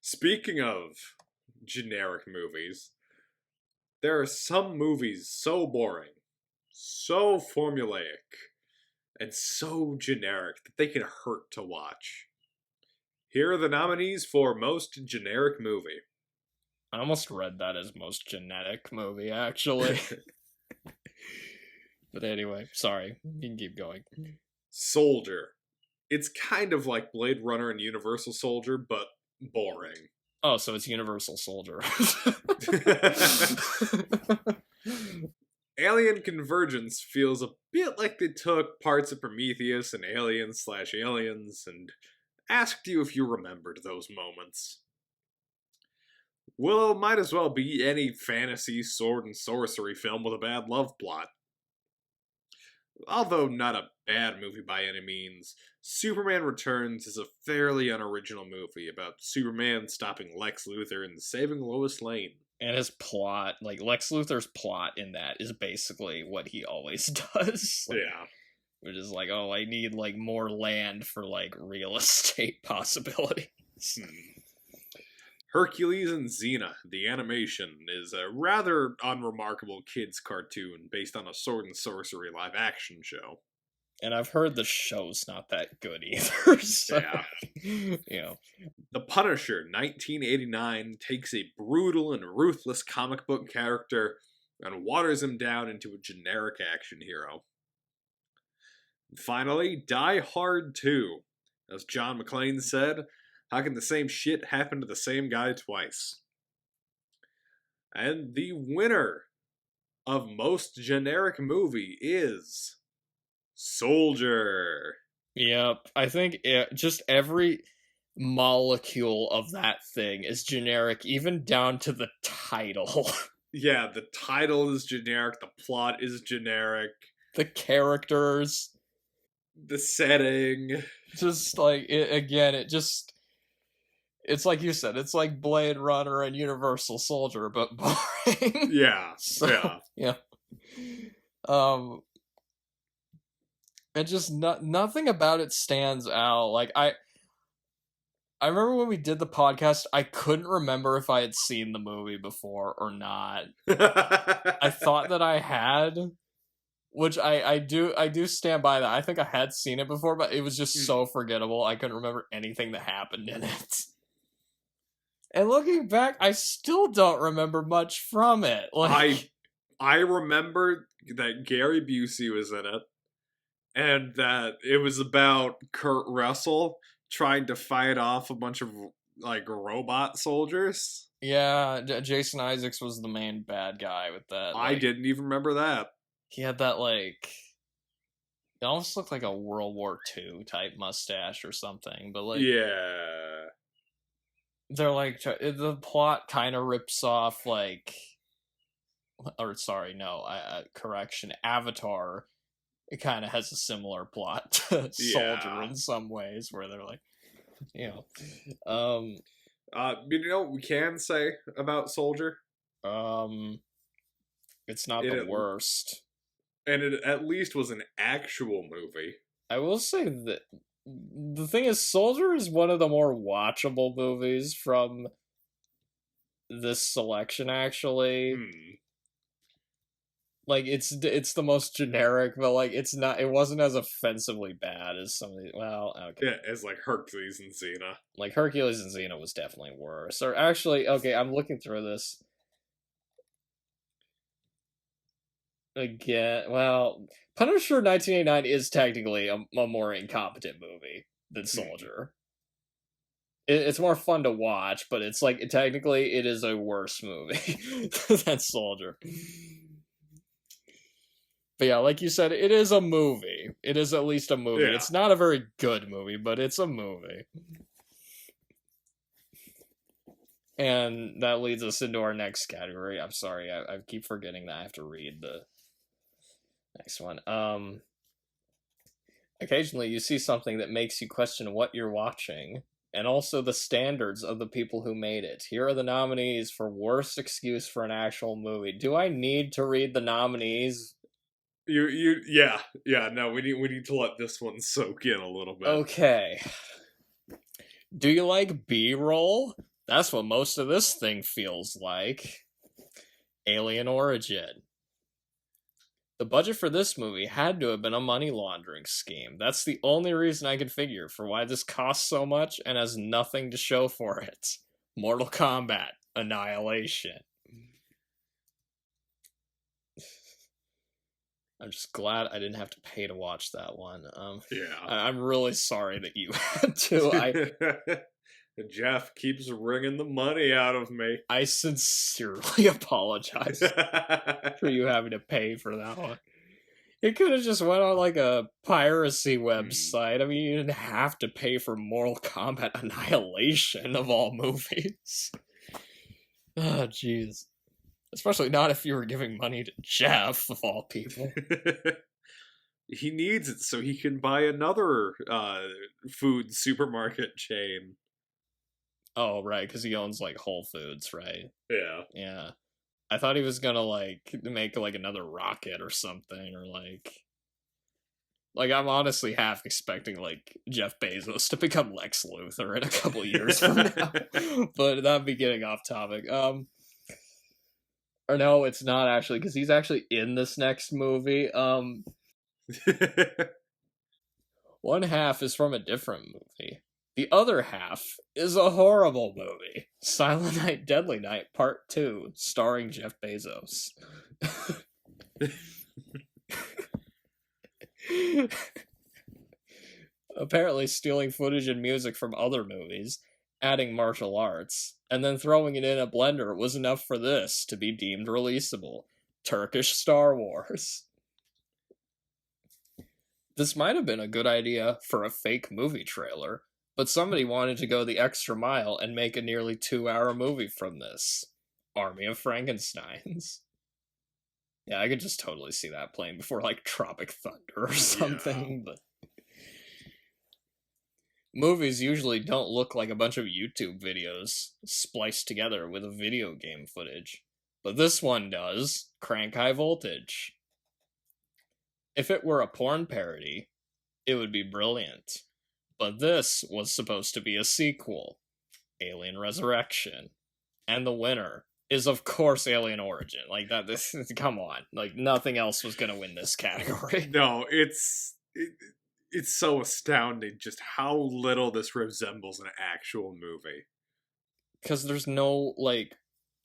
Speaking of generic movies, there are some movies so boring, so formulaic, and so generic that they can hurt to watch. Here are the nominees for Most Generic Movie. I almost read that as most genetic movie, actually. But anyway, sorry. You can keep going. Soldier. It's kind of like Blade Runner and Universal Soldier, but boring. Oh, so it's Universal Soldier. Alien Convergence feels a bit like they took parts of Prometheus and Aliens and asked you if you remembered those moments. Willow might as well be any fantasy sword and sorcery film with a bad love plot. Although not a bad movie by any means, Superman Returns is a fairly unoriginal movie about Superman stopping Lex Luthor and saving Lois Lane. And his plot, like Lex Luthor's plot in that is basically what he always does. Yeah. Which is like, oh, I need like more land for like real estate possibilities. Hercules and Xena, the animation, is a rather unremarkable kids' cartoon based on a sword and sorcery live action show. And I've heard the show's not that good either. So, Yeah. you know. The Punisher, 1989, takes a brutal and ruthless comic book character and waters him down into a generic action hero. Finally, Die Hard 2. As John McClane said, how can the same shit happen to the same guy twice? And the winner of most generic movie is Soldier. Yep. I think just every molecule of that thing is generic, even down to the title. Yeah, the title is generic, the plot is generic, the characters, the setting. Just like, it's like you said, it's like Blade Runner and Universal Soldier, but boring. Yeah, so, yeah. And just nothing about it stands out. Like, I remember when we did the podcast, I couldn't remember if I had seen the movie before or not. I thought that I had, which I do stand by that. I think I had seen it before, but it was just so forgettable. I couldn't remember anything that happened in it. And looking back, I still don't remember much from it. Like, I remember that Gary Busey was in it, and that it was about Kurt Russell trying to fight off a bunch of like robot soldiers. Yeah, Jason Isaacs was the main bad guy with that. I didn't even remember that. He had that like, it almost looked like a World War II type mustache or something. But like, yeah, they're like, the plot kind of rips off like, or sorry, no, correction, Avatar. It kind of has a similar plot to Soldier in some ways, where they're like, you know, you know what we can say about Soldier? It's not the worst, and it at least was an actual movie. I will say that the thing is, Soldier is one of the more watchable movies from this selection, actually. Like, it's the most generic, but like, it wasn't as offensively bad as some of the, well, okay. Yeah, as like Hercules and Xena. Like, Hercules and Xena was definitely worse. Or actually, okay, I'm looking through this. Again, well, Punisher 1989 is technically a more incompetent movie than Soldier. It's more fun to watch, but it's like, technically, it is a worse movie than Soldier. But yeah, like you said, it is a movie. It is at least a movie. Yeah. It's not a very good movie, but it's a movie. And that leads us into our next category. I'm sorry, I keep forgetting that I have to read the next one. Occasionally you see something that makes you question what you're watching, and also the standards of the people who made it. Here are the nominees for worst excuse for an actual movie. Do I need to read the nominees? Yeah, no, we need to let this one soak in a little bit. Okay. Do you like B-roll? That's what most of this thing feels like. Alien Origin. The budget for this movie had to have been a money laundering scheme. That's the only reason I could figure for why this costs so much and has nothing to show for it. Mortal Kombat Annihilation. I'm just glad I didn't have to pay to watch that one. Yeah. I'm really sorry that you had to. Jeff keeps wringing the money out of me. I sincerely apologize for you having to pay for that one. It could have just went on like a piracy website. I mean, you didn't have to pay for Mortal Kombat Annihilation of all movies. Oh, jeez. Especially not if you were giving money to Jeff, of all people. He needs it so he can buy another food supermarket chain. Oh, right, because he owns, like, Whole Foods, right? Yeah. Yeah. I thought he was gonna, like, make, like, another rocket or something, or, like... Like, I'm honestly half expecting, like, Jeff Bezos to become Lex Luthor in a couple years from now. But that'd be getting off topic. Or no, it's not actually, because he's actually in this next movie. One half is from a different movie. The other half is a horrible movie. Silent Night, Deadly Night, Part 2, starring Jeff Bezos. Apparently stealing footage and music from other movies, adding martial arts, and then throwing it in a blender was enough for this to be deemed releasable. Turkish Star Wars. This might have been a good idea for a fake movie trailer, but somebody wanted to go the extra mile and make a nearly 2-hour movie from this. Army of Frankensteins. Yeah, I could just totally see that playing before, like, Tropic Thunder or something, but... Movies usually don't look like a bunch of YouTube videos spliced together with a video game footage. But this one does. Crank High Voltage. If it were a porn parody, it would be brilliant. But this was supposed to be a sequel. Alien Resurrection. And the winner is, of course, Alien Origin. Like, come on. Like, nothing else was gonna win this category. No, it's so astounding just how little this resembles an actual movie. Because there's no, like,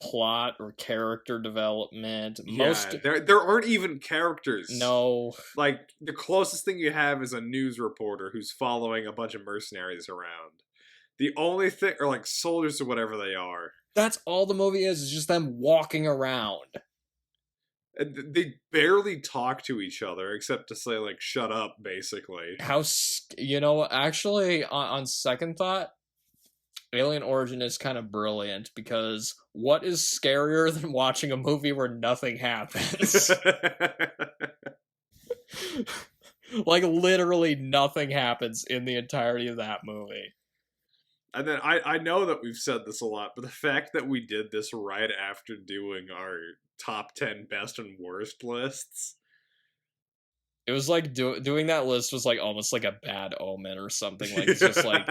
plot or character development. Yeah, there aren't even characters. No. Like, the closest thing you have is a news reporter who's following a bunch of mercenaries around. The only thing, or like soldiers or whatever they are. That's all the movie is just them walking around. And they barely talk to each other except to say, like, shut up, basically. Actually, on second thought, Alien Origin is kind of brilliant because what is scarier than watching a movie where nothing happens? Like, literally nothing happens in the entirety of that movie. And then I know that we've said this a lot, but the fact that we did this right after doing our top 10 best and worst lists. It was like doing that list was like almost like a bad omen or something. Like, it's just like,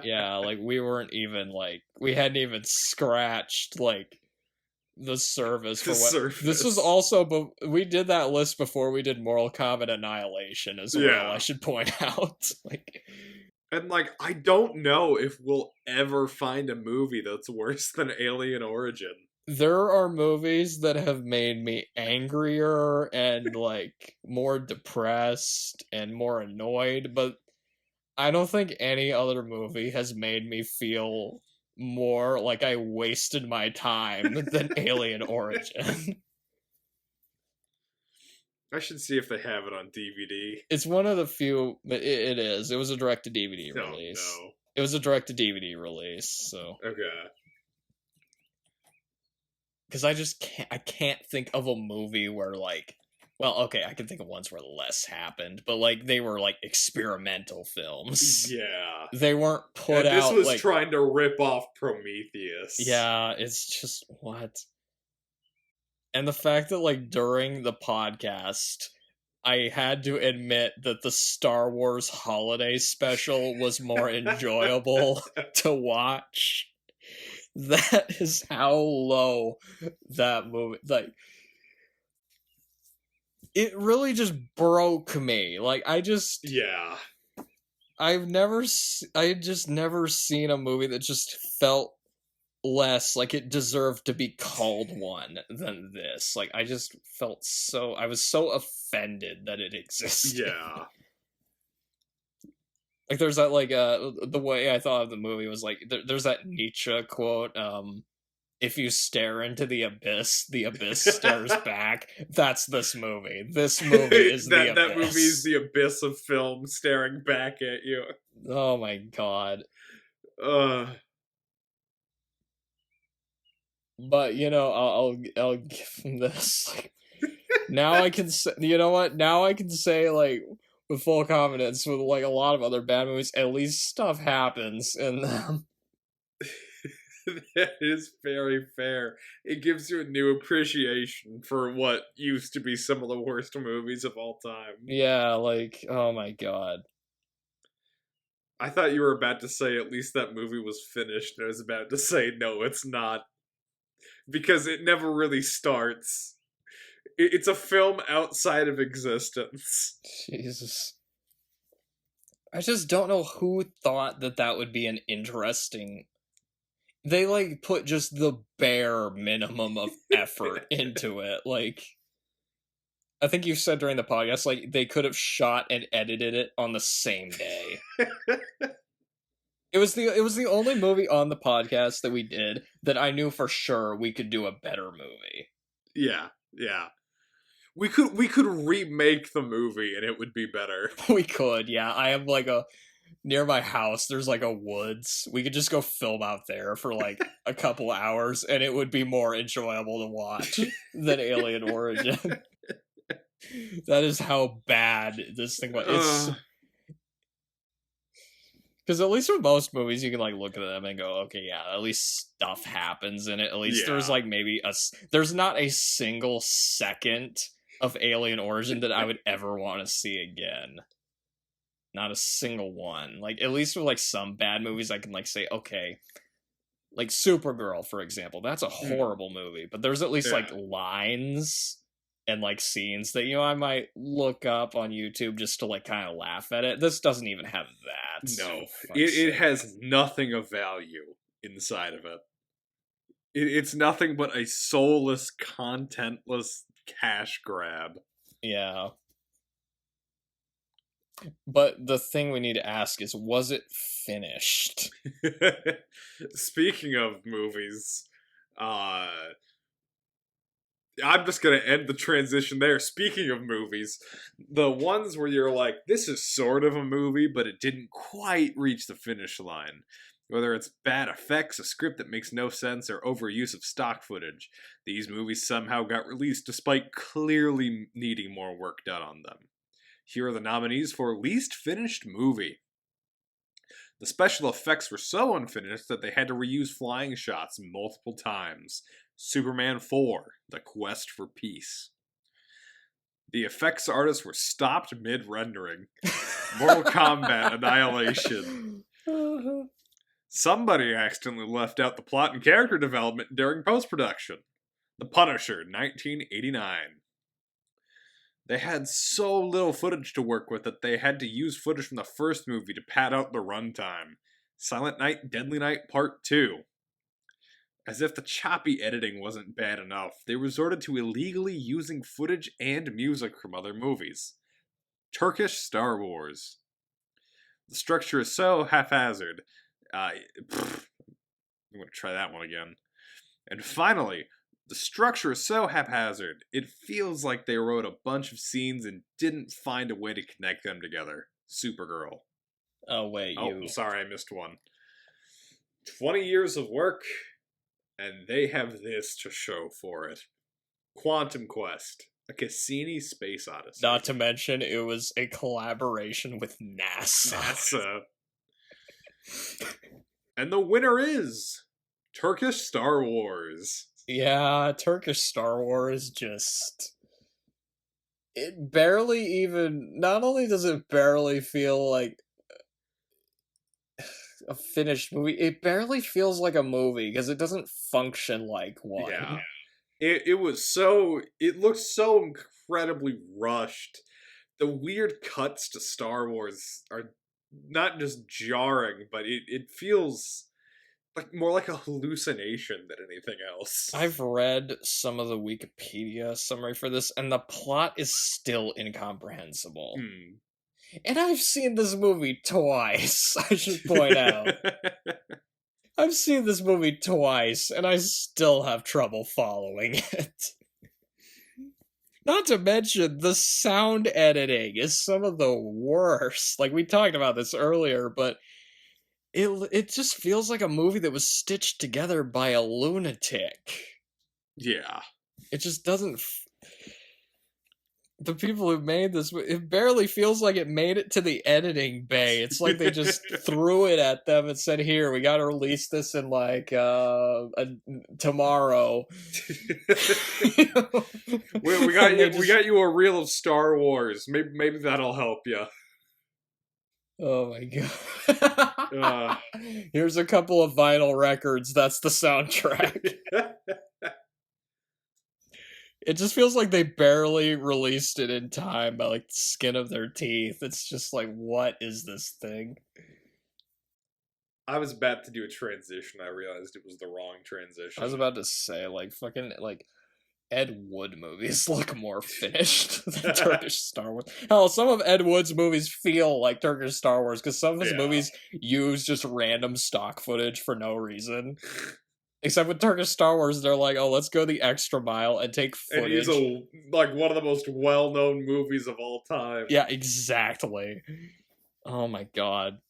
yeah, like we weren't even like, we hadn't even scratched like the surface for what this was. Also, but we did that list before we did Mortal Kombat Annihilation as well. I should point out, like, and like, I don't know if we'll ever find a movie that's worse than Alien Origin. There are movies that have made me angrier and, like, more depressed and more annoyed, but I don't think any other movie has made me feel more like I wasted my time than Alien Origin. I should see if they have it on DVD. It's one of the few, but it is. It was a direct-to-DVD release. No. It was a direct-to-DVD release, so... Okay. Because I can't think of a movie where, like, well, okay, I can think of ones where less happened, but, like, they were, like, experimental films. Yeah. They weren't put out, this was like, trying to rip off Prometheus. Yeah, it's just, what? And the fact that, like, during the podcast, I had to admit that the Star Wars holiday special was more enjoyable to watch That is how low that movie, like, it really just broke me. Like, Yeah. I had just never seen a movie that just felt less like it deserved to be called one than this. Like, I just felt I was so offended that it existed. Yeah. Like, there's that, like, the way I thought of the movie was like, there's that Nietzsche quote, if you stare into the abyss stares back. That's this movie. This movie is the abyss. That movie is the abyss of film staring back at you. Oh my god. But, you know, I'll give him this. Like, now I can say, you know what? Now I can say, like, with full confidence, with like a lot of other bad movies, at least stuff happens in them. That is very fair. It gives you a new appreciation for what used to be some of the worst movies of all time. Yeah, like, oh my god. I thought you were about to say at least that movie was finished, and I was about to say no, it's not. Because it never really starts. It's a film outside of existence. Jesus. I just don't know who thought that that would be an interesting. They, like, put just the bare minimum of effort into it. Like, I think you said during the podcast, like, they could have shot and edited it on the same day. It was the only movie on the podcast that we did that I knew for sure we could do a better movie. Yeah, yeah. We could remake the movie and it would be better. We could, yeah. I have like near my house, there's like a woods. We could just go film out there for like a couple hours and it would be more enjoyable to watch than Alien Origin. That is how bad this thing was. It's because at least with most movies, you can like look at them and go, okay, yeah, at least stuff happens in it. At least there's like maybe there's not a single second of Alien Origin that I would ever want to see again. Not a single one. Like, at least with like some bad movies, I can like say, okay, like Supergirl, for example, that's a horrible movie, but there's at least like lines and like scenes that, you know, I might look up on YouTube just to like kind of laugh at it. This doesn't even have that. No, it has nothing of value inside of it. It's nothing but a soulless, contentless cash grab. Yeah. But the thing we need to ask is, was it finished? Speaking of movies, I'm just gonna end the transition there. Speaking of movies, the ones where you're like, this is sort of a movie, but it didn't quite reach the finish line. Whether it's bad effects, a script that makes no sense, or overuse of stock footage, these movies somehow got released despite clearly needing more work done on them. Here are the nominees for Least Finished Movie. The special effects were so unfinished that they had to reuse flying shots multiple times. Superman 4, The Quest for Peace. The effects artists were stopped mid-rendering. Mortal Kombat Annihilation. Somebody accidentally left out the plot and character development during post-production. The Punisher, 1989. They had so little footage to work with that they had to use footage from the first movie to pad out the runtime. Silent Night, Deadly Night Part 2. As if the choppy editing wasn't bad enough, they resorted to illegally using footage and music from other movies. Turkish Star Wars. The structure is so haphazard. I'm going to try that one again. And finally, the structure is so haphazard, it feels like they wrote a bunch of scenes and didn't find a way to connect them together. Supergirl. Oh, wait, Oh, sorry, I missed one. 20 years of work, and they have this to show for it. Quantum Quest, a Cassini space odyssey. Not to mention, it was a collaboration with NASA. And the winner is Turkish Star Wars. Yeah, Turkish Star Wars just... It barely even... Not only does it barely feel like... a finished movie. It barely feels like a movie because it doesn't function like one. Yeah. It was so, it looked so incredibly rushed. The weird cuts to Star Wars are not just jarring, but it feels like more like a hallucination than anything else. I've read some of the Wikipedia summary for this, and the plot is still incomprehensible. Hmm. And I've seen this movie twice, I should point out. I've seen this movie twice, and I still have trouble following it. Not to mention, the sound editing is some of the worst. Like, we talked about this earlier, but it just feels like a movie that was stitched together by a lunatic. Yeah. It just doesn't... The people who made this, it barely feels like it made it to the editing bay. It's like they just threw it at them and said, "Here, we got to release this in like tomorrow." we got you. We got you a reel of Star Wars. Maybe that'll help you. Oh my god! Here's a couple of vinyl records. That's the soundtrack. It just feels like they barely released it in time by like the skin of their teeth. It's just like, what is this thing? I was about to do a transition. I realized it was the wrong transition. I was about to say, like, fucking, like, Ed Wood movies look more finished than Turkish Star Wars. Hell, some of Ed Wood's movies feel like Turkish Star Wars, because some of his movies use just random stock footage for no reason. Except with Turkish Star Wars, they're like, oh, let's go the extra mile and take footage. And he's like one of the most well-known movies of all time. Yeah, exactly. Oh my god.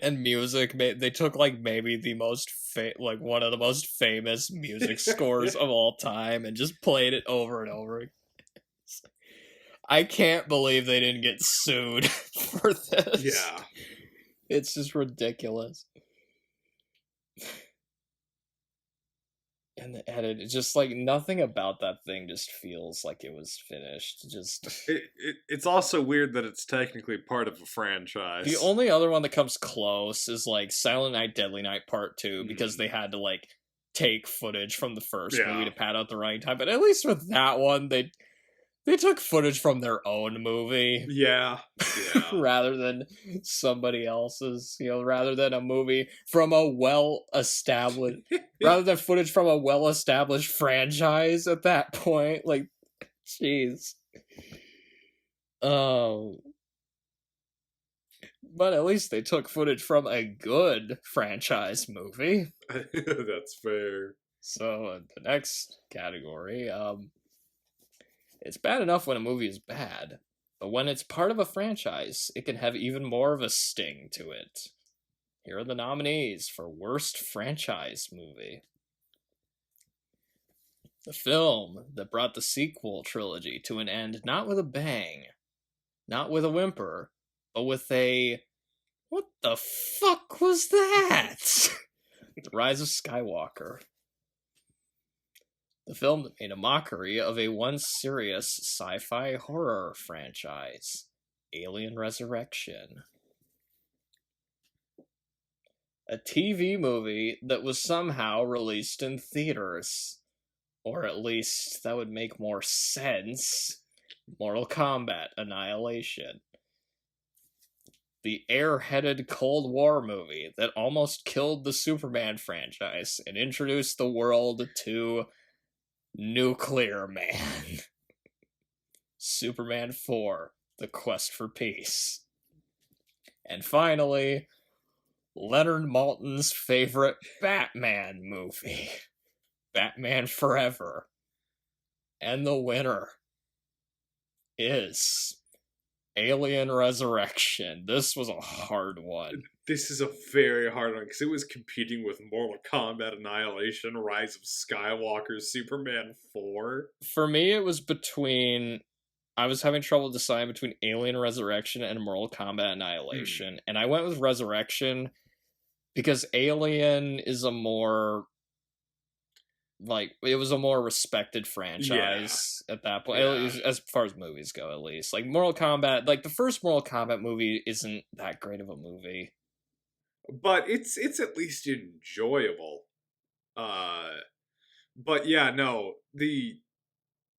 And music, they took like maybe the most like one of the most famous music scores of all time and just played it over and over again. I can't believe they didn't get sued for this. Yeah. It's just ridiculous. And the edit, it's just like nothing about that thing just feels like it was finished. Just it's also weird that it's technically part of a franchise. The only other one that comes close is like Silent Night, Deadly Night Part 2, because they had to like take footage from the first movie to pad out the running time. But at least with that one, they took footage from their own movie. Yeah. Rather than somebody else's, rather than a movie from a well-established... rather than footage from a well-established franchise at that point. Like, jeez. But at least they took footage from a good franchise movie. That's fair. So, the next category, it's bad enough when a movie is bad, but when it's part of a franchise, it can have even more of a sting to it. Here are the nominees for Worst Franchise Movie. The film that brought the sequel trilogy to an end not with a bang, not with a whimper, but with a... What the fuck was that? The Rise of Skywalker. The film that made a mockery of a once serious sci-fi horror franchise, Alien Resurrection. A TV movie that was somehow released in theaters. Or at least that would make more sense. Mortal Kombat Annihilation. The airheaded Cold War movie that almost killed the Superman franchise and introduced the world to Nuclear Man. Superman 4, The Quest for Peace. And finally, Leonard Maltin's favorite Batman movie, Batman Forever. And the winner is Alien Resurrection. This was a hard one. This is a very hard one, because it was competing with Mortal Kombat Annihilation, Rise of Skywalker, Superman 4. For me, it was between... I was having trouble deciding between Alien Resurrection and Mortal Kombat Annihilation. And I went with Resurrection because Alien is a more... like it was a more respected franchise at that point, Yeah. at least as far as movies go. At least like Mortal Kombat, like the first Mortal Kombat movie isn't that great of a movie. But it's at least enjoyable. But yeah, no,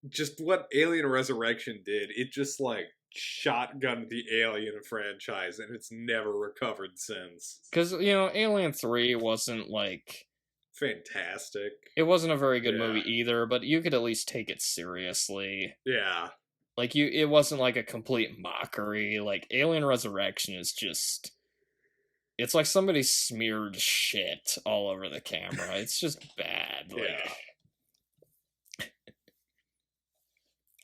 just what Alien Resurrection did, it just like shotgunned the Alien franchise and it's never recovered since. Because Alien 3 wasn't like Fantastic. it wasn't a very good Yeah. movie either, but you could at least take it seriously. Yeah. Like it wasn't like a complete mockery. Like Alien Resurrection is just, it's like somebody smeared shit all over the camera. It's just bad. Like, Yeah.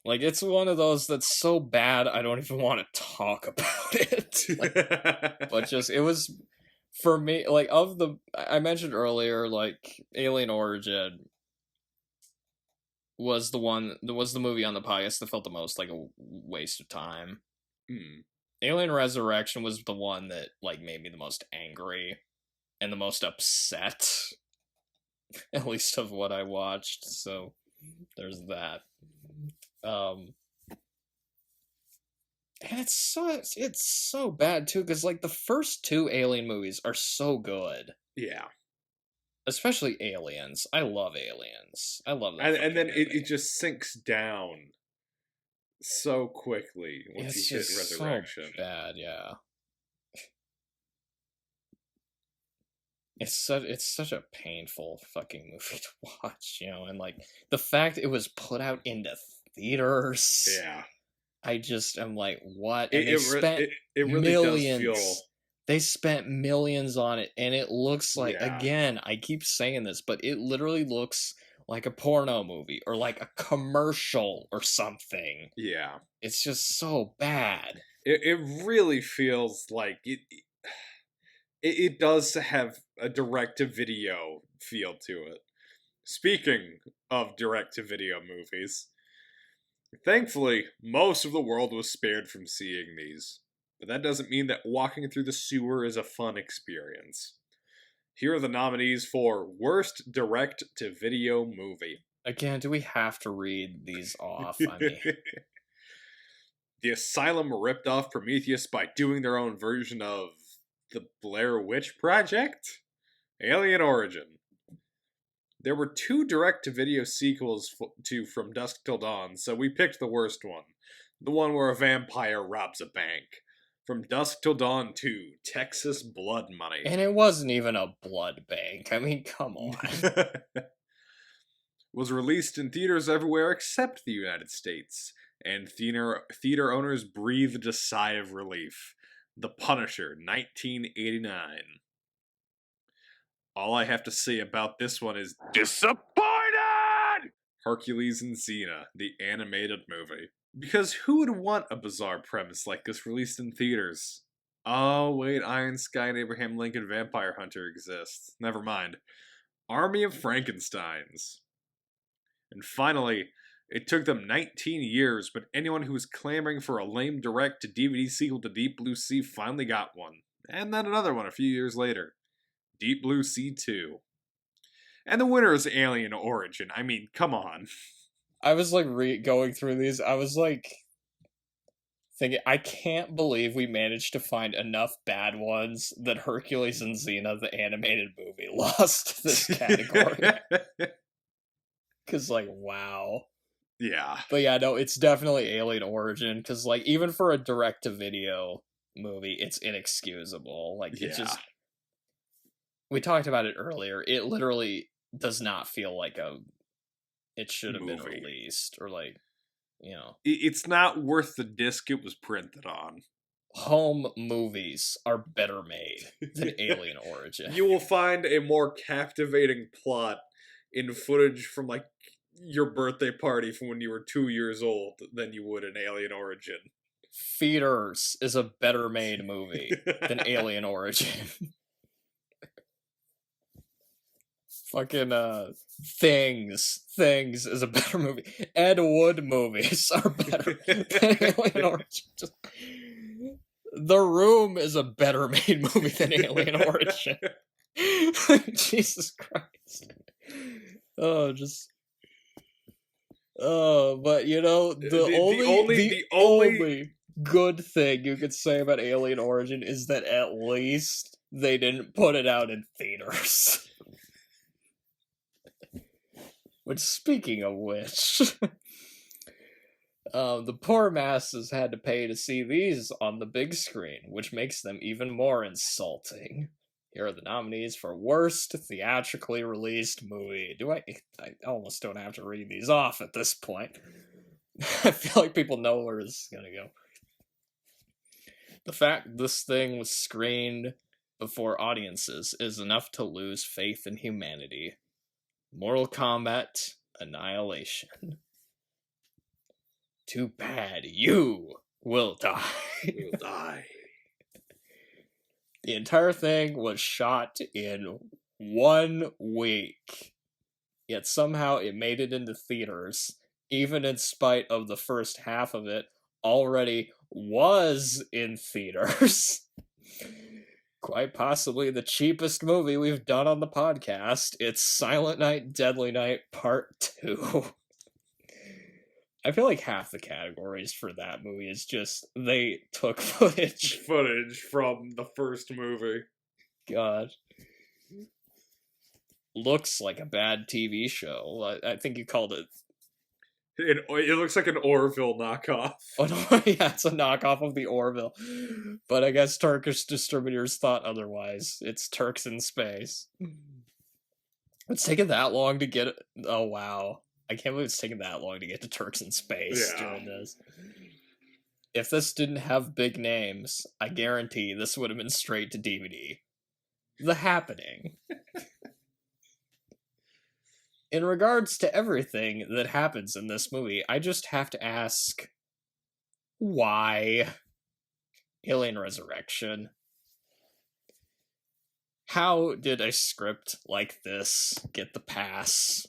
like it's one of those that's so bad I don't even want to talk about it. Like, but just it was for me, like of the I mentioned earlier, like Alien Origin was the movie on the podcast that felt the most like a waste of time. Alien Resurrection was the one that like made me the most angry and the most upset, at least of what I watched. So there's that. And it's so bad too, because like the first two Alien movies are so good. Yeah. Especially Aliens. I love Aliens. I love that. And then it just sinks down so quickly once It's you hit just Resurrection. so bad, yeah. It's such a painful fucking movie to watch, and like the fact it was put out into theaters. Yeah. I just am like, what? And it really millions. does feel. They spent millions on it, and it looks like, Yeah. again, I keep saying this, but it literally looks like a porno movie or like a commercial or something. Yeah. It's just so bad. It really feels like it does have a direct-to-video feel to it. Speaking of direct-to-video movies, thankfully, most of the world was spared from seeing these. But that doesn't mean that walking through the sewer is a fun experience. Here are the nominees for Worst Direct-to-Video Movie. Again, do we have to read these off? I mean, The Asylum ripped off Prometheus by doing their own version of The Blair Witch Project? Alien Origin. There were 2 direct-to-video sequels to From Dusk Till Dawn, so we picked the worst one. The one where a vampire robs a bank. From Dusk Till Dawn 2, Texas Blood Money. and it wasn't even a blood bank. I mean, come on. Was released in theaters everywhere except the United States, and theater owners breathed a sigh of relief. The Punisher, 1989. All I have to say about this one is disappointed! Hercules and Xena, the animated movie. Because who would want a bizarre premise like this released in theaters? Oh, wait, Iron Sky and Abraham Lincoln Vampire Hunter exists. Never mind. Army of Frankensteins. And finally, it took them 19 years, but anyone who was clamoring for a lame direct-to-DVD sequel to Deep Blue Sea finally got one. And then another one a few years later. Deep Blue Sea 2. And the winner is Alien Origin. I mean, come on. I was like going through these. I was like thinking, I can't believe we managed to find enough bad ones that Hercules and Xena, the animated movie, lost this category. Because, like, wow. Yeah. But yeah, no, it's definitely Alien Origin. Because, like, even for a direct-to-video movie, it's inexcusable. Like, it just... We talked about it earlier. It literally does not feel like it should have been released, or like, It's not worth the disc it was printed on. Home movies are better made than Alien Origin. You will find a more captivating plot in footage from, like, your birthday party from when you were 2 years old than you would in Alien Origin. Feeders is a better made movie than Alien Origin. Fucking Things is a better movie. Ed Wood movies are better than Alien Origin. The Room is a better made movie than Alien Origin. Jesus Christ. Oh, just oh, but you know the the only only good thing you could say about Alien Origin is that at least they didn't put it out in theaters. Which, speaking of which, the poor masses had to pay to see these on the big screen, which makes them even more insulting. Here are the nominees for Worst Theatrically Released Movie. I almost don't have to read these off at this point. I feel like people know where this is gonna go. The fact this thing was screened before audiences is enough to lose faith in humanity. Mortal Kombat Annihilation. Too bad you will die. will die. The entire thing was shot in 1 week. Yet somehow it made it into theaters, even in spite of the first half of it already was in theaters. Quite possibly the cheapest movie we've done on the podcast. It's Silent Night, Deadly Night Part 2. I feel like half the categories for that movie is just they took footage. Footage from the first movie. God. Looks like a bad TV show. I think you called it. It looks like an Orville knockoff. Oh, no, yeah, it's a knockoff of the Orville. But I guess Turkish distributors thought otherwise. It's Turks in Space. It's taken that long to get. Oh, wow. I can't believe it's taken that long to get to Turks in Space doing this. If this didn't have big names, I guarantee this would have been straight to DVD. The Happening. In regards to everything that happens in this movie, I just have to ask, why? Alien Resurrection. How did a script like this get the pass?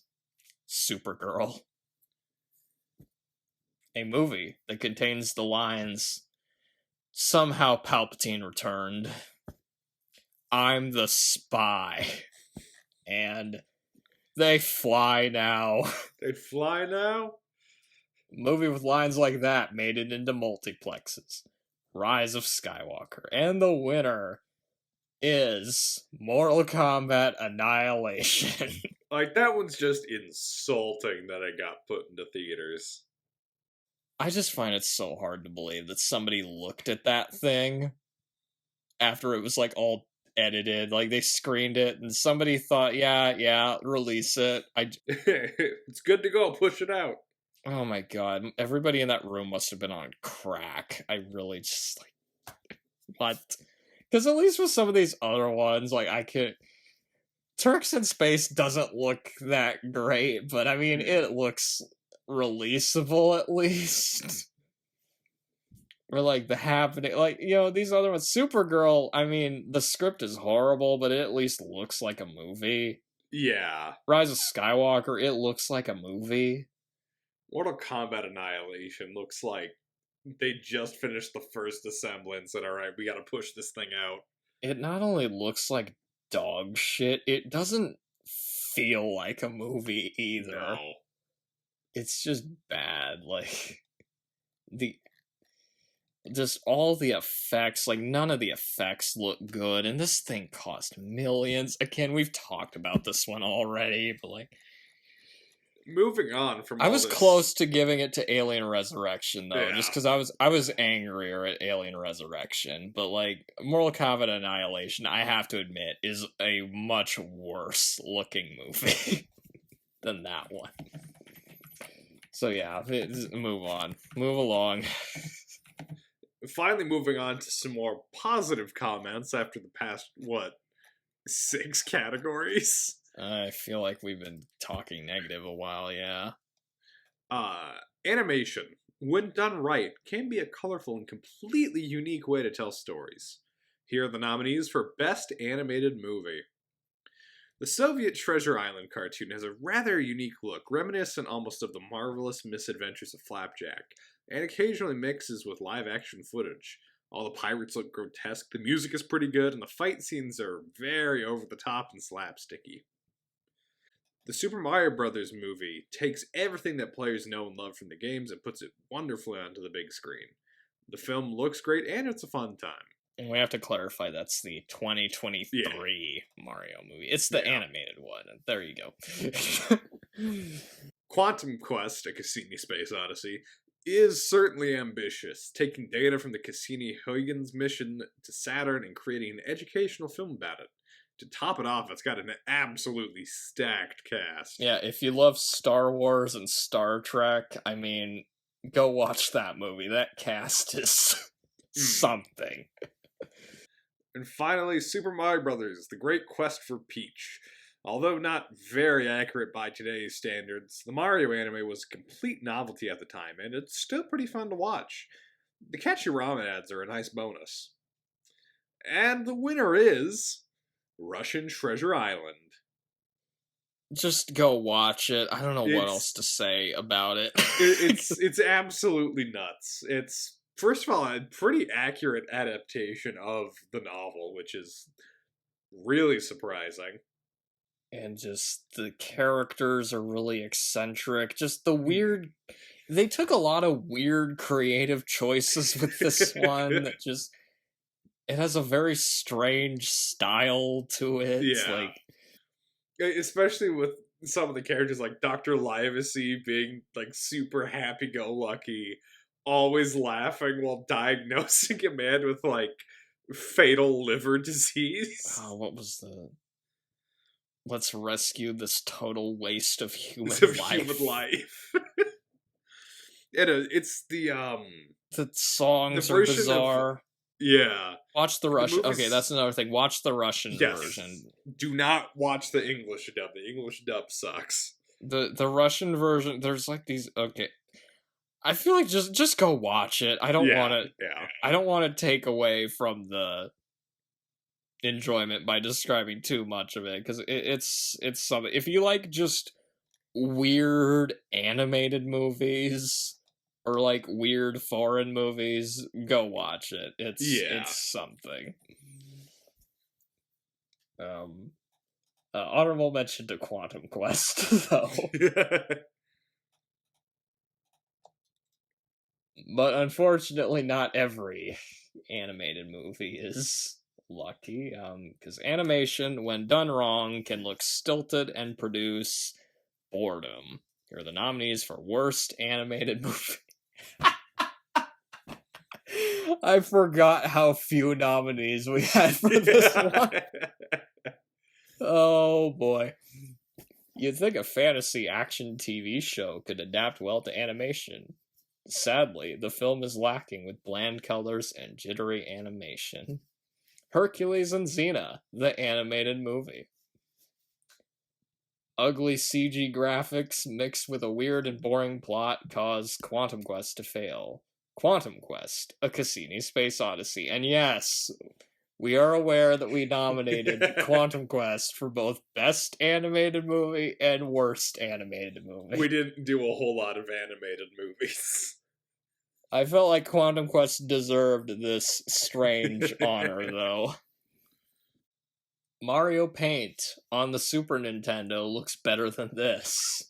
Supergirl. A movie that contains the lines, somehow Palpatine returned, I'm the spy, and they fly now. They fly now? Movie with lines like that made it into multiplexes. Rise of Skywalker. And the winner is Mortal Kombat Annihilation. Like, that one's just insulting that it got put into theaters. I just find it so hard to believe that somebody looked at that thing after it was, like, all edited. Like, they screened it, and somebody thought, yeah, release it. It's good to go, push it out. Oh my god, everybody in that room must have been on crack. I really just, like, what? Because at least with some of these other ones, like, Turks in Space doesn't look that great, but I mean, it looks releasable at least. Or like The Happening, like, you know, these other ones. Supergirl, I mean, the script is horrible, but it at least looks like a movie. Yeah. Rise of Skywalker, it looks like a movie. Mortal Kombat Annihilation looks like they just finished the first assemblance and alright, we gotta push this thing out. It not only looks like dog shit, it doesn't feel like a movie either. No. It's just bad. Like, just all the effects, like, none of the effects look good, and this thing cost millions. Again, we've talked about this one already, but, like, moving on from I was close to giving it to Alien Resurrection, though, just because I was angrier at Alien Resurrection, but, like, Mortal Kombat Annihilation, I have to admit, is a much worse looking movie than that one. So yeah, move along. Finally moving on to some more positive comments after the past, 6 categories? I feel like we've been talking negative a while, yeah. Animation, when done right, can be a colorful and completely unique way to tell stories. Here are the nominees for Best Animated Movie. The Soviet Treasure Island cartoon has a rather unique look, reminiscent almost of the marvelous misadventures of Flapjack, and occasionally mixes with live-action footage. All the pirates look grotesque, the music is pretty good, and the fight scenes are very over-the-top and slapsticky. The Super Mario Brothers movie takes everything that players know and love from the games and puts it wonderfully onto the big screen. The film looks great and it's a fun time. And we have to clarify that's the 2023 Mario movie. It's the animated one. There you go. Quantum Quest, A Cassini Space Odyssey, is certainly ambitious, taking data from the Cassini-Huygens mission to Saturn and creating an educational film about it. To top it off, it's got an absolutely stacked cast. Yeah, if you love Star Wars and Star Trek, I mean, go watch that movie. That cast is something. And finally, Super Mario Bros., The Great Quest for Peach. Although not very accurate by today's standards, the Mario anime was a complete novelty at the time, and it's still pretty fun to watch. The catchy ramen ads are a nice bonus. And the winner is Russian Treasure Island. Just go watch it. I don't know what else to say about it. It's absolutely nuts. It's, first of all, a pretty accurate adaptation of the novel, which is really surprising. And just the characters are really eccentric. Just the weird... They took a lot of weird creative choices with this one that just... It has a very strange style to it. Yeah. Like, especially with some of the characters, like Dr. Livesey being, like, super happy-go-lucky, always laughing while diagnosing a man with, like, fatal liver disease. Oh, what was the... Let's rescue this total waste of human life. And it's the songs are bizarre. Yeah. Watch the Russian. Okay, that's another thing. Watch the Russian version. Do not watch the English dub. The English dub sucks. The Russian version, there's like these... Okay. I feel like just go watch it. I don't want to... Yeah. I don't want to take away from the enjoyment by describing too much of it, because it's something. If you like just weird animated movies or like weird foreign movies, go watch it. It's something. Honorable mention to Quantum Quest, though. But unfortunately, not every animated movie is lucky, because animation, when done wrong, can look stilted and produce boredom. Here are the nominees for Worst Animated Movie. I forgot how few nominees we had for this one. Oh boy. You'd think a fantasy action TV show could adapt well to animation. Sadly, the film is lacking with bland colors and jittery animation. Hercules and Xena, the animated movie. Ugly CG graphics mixed with a weird and boring plot caused Quantum Quest to fail. Quantum Quest, A Cassini Space Odyssey. And yes, we are aware that we nominated Quantum Quest for both Best Animated Movie and Worst Animated Movie. We didn't do a whole lot of animated movies. I felt like Quantum Quest deserved this strange honor, though. Mario Paint on the Super Nintendo looks better than this.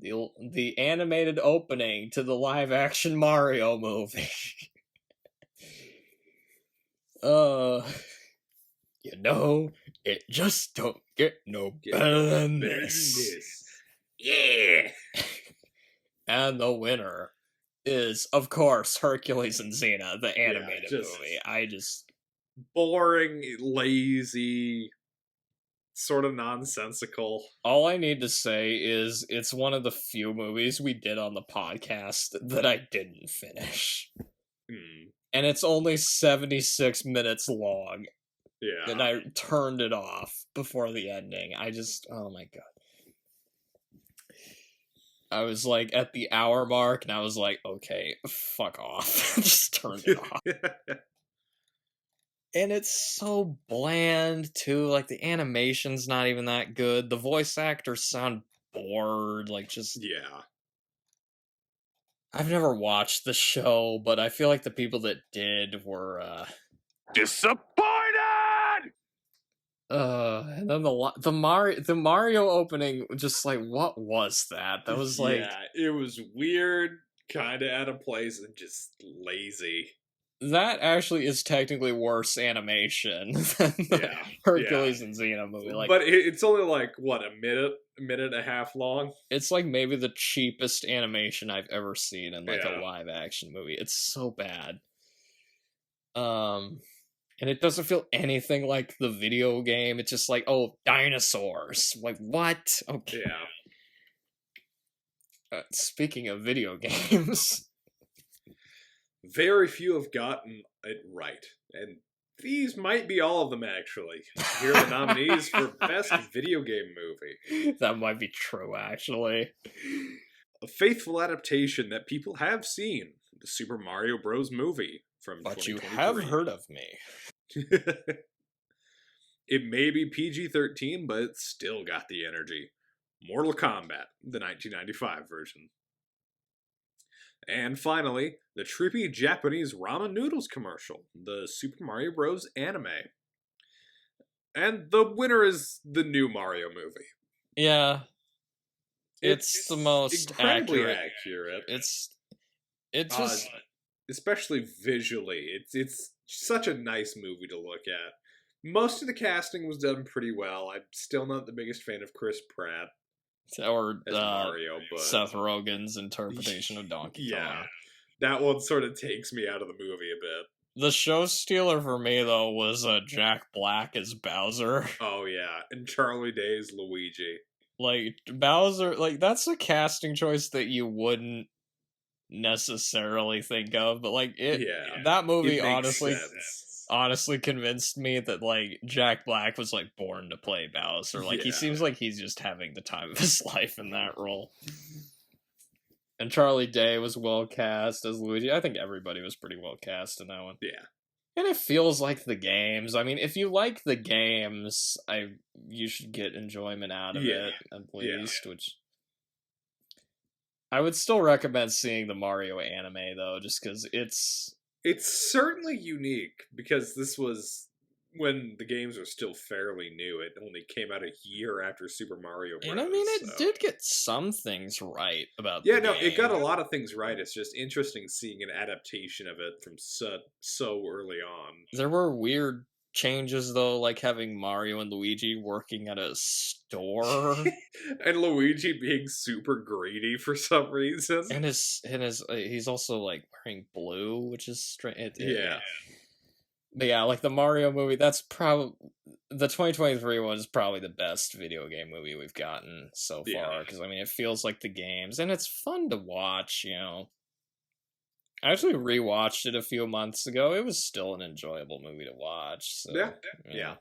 The animated opening to the live-action Mario movie. You know, it just don't get no better than this. Yeah! And the winner is, of course, Hercules and Xena, the animated movie. Boring, lazy, sort of nonsensical. All I need to say is it's one of the few movies we did on the podcast that I didn't finish. And it's only 76 minutes long. Yeah. And I turned it off before the ending. Oh my god. I was like at the hour mark and I was like, okay, fuck off. Just turned it off. And it's so bland too. Like the animation's not even that good. The voice actors sound bored. Like just... Yeah. I've never watched the show, but I feel like the people that did were, disappointed! And then the Mario opening, just like, what was that? That was like, yeah, it was weird, kind of out of place, and just lazy. that actually is technically worse animation than the Yeah, Hercules and Xena movie. Like, but it's only like what, a minute and a half long. it's like maybe the cheapest animation I've ever seen in like Yeah. a live action movie. It's so bad. And it doesn't feel anything like the video game. It's just like, oh, dinosaurs. Like, what? Okay. Yeah. Speaking of video games, Very few have gotten it right, and these might be all of them actually. Here are the nominees for Best Video Game Movie. that might be true, actually. A faithful adaptation that people have seen, the Super Mario Bros. Movie from But you 2023. have heard of me. It may be PG-13, but it's still got the energy. Mortal Kombat, the 1995 version. And finally, the trippy Japanese ramen noodles commercial, the Super Mario Bros. Anime. And the winner is the new Mario movie. Yeah. It's the most incredibly accurate. It's just especially visually, it's such a nice movie to look at. Most of the casting was done pretty well. I'm still not the biggest fan of Chris Pratt or as Mario, but Seth Rogen's interpretation of Donkey Kong. yeah, that one sort of takes me out of the movie a bit. The show stealer for me though was Jack Black as Bowser. Oh yeah, and Charlie Day as Luigi. Like Bowser, like that's a casting choice that you wouldn't necessarily think of, but like that movie honestly convinced me that like Jack Black was like born to play Bowser. Like he seems like he's just having the time of his life in that role. And Charlie Day was well cast as Luigi. I think everybody was pretty well cast in that one. Yeah. And it feels like the games. I mean, if you like the games, you should get enjoyment out of it at least, which I would still recommend seeing the Mario anime though, just because it's certainly unique, because this was when the games were still fairly new. It only came out a year after Super Mario Bros. And I mean, it did get some things right about the game. It got a lot of things right. It's just interesting seeing an adaptation of it from so early on. There were weird changes though, like having Mario and Luigi working at a store and Luigi being super greedy for some reason, and he's also like wearing blue, which is strange. But yeah, like the Mario movie, that's probably the 2023 one is probably the best video game movie we've gotten so far, because I mean it feels like the games and it's fun to watch. I actually rewatched it a few months ago. It was still an enjoyable movie to watch. So, yeah.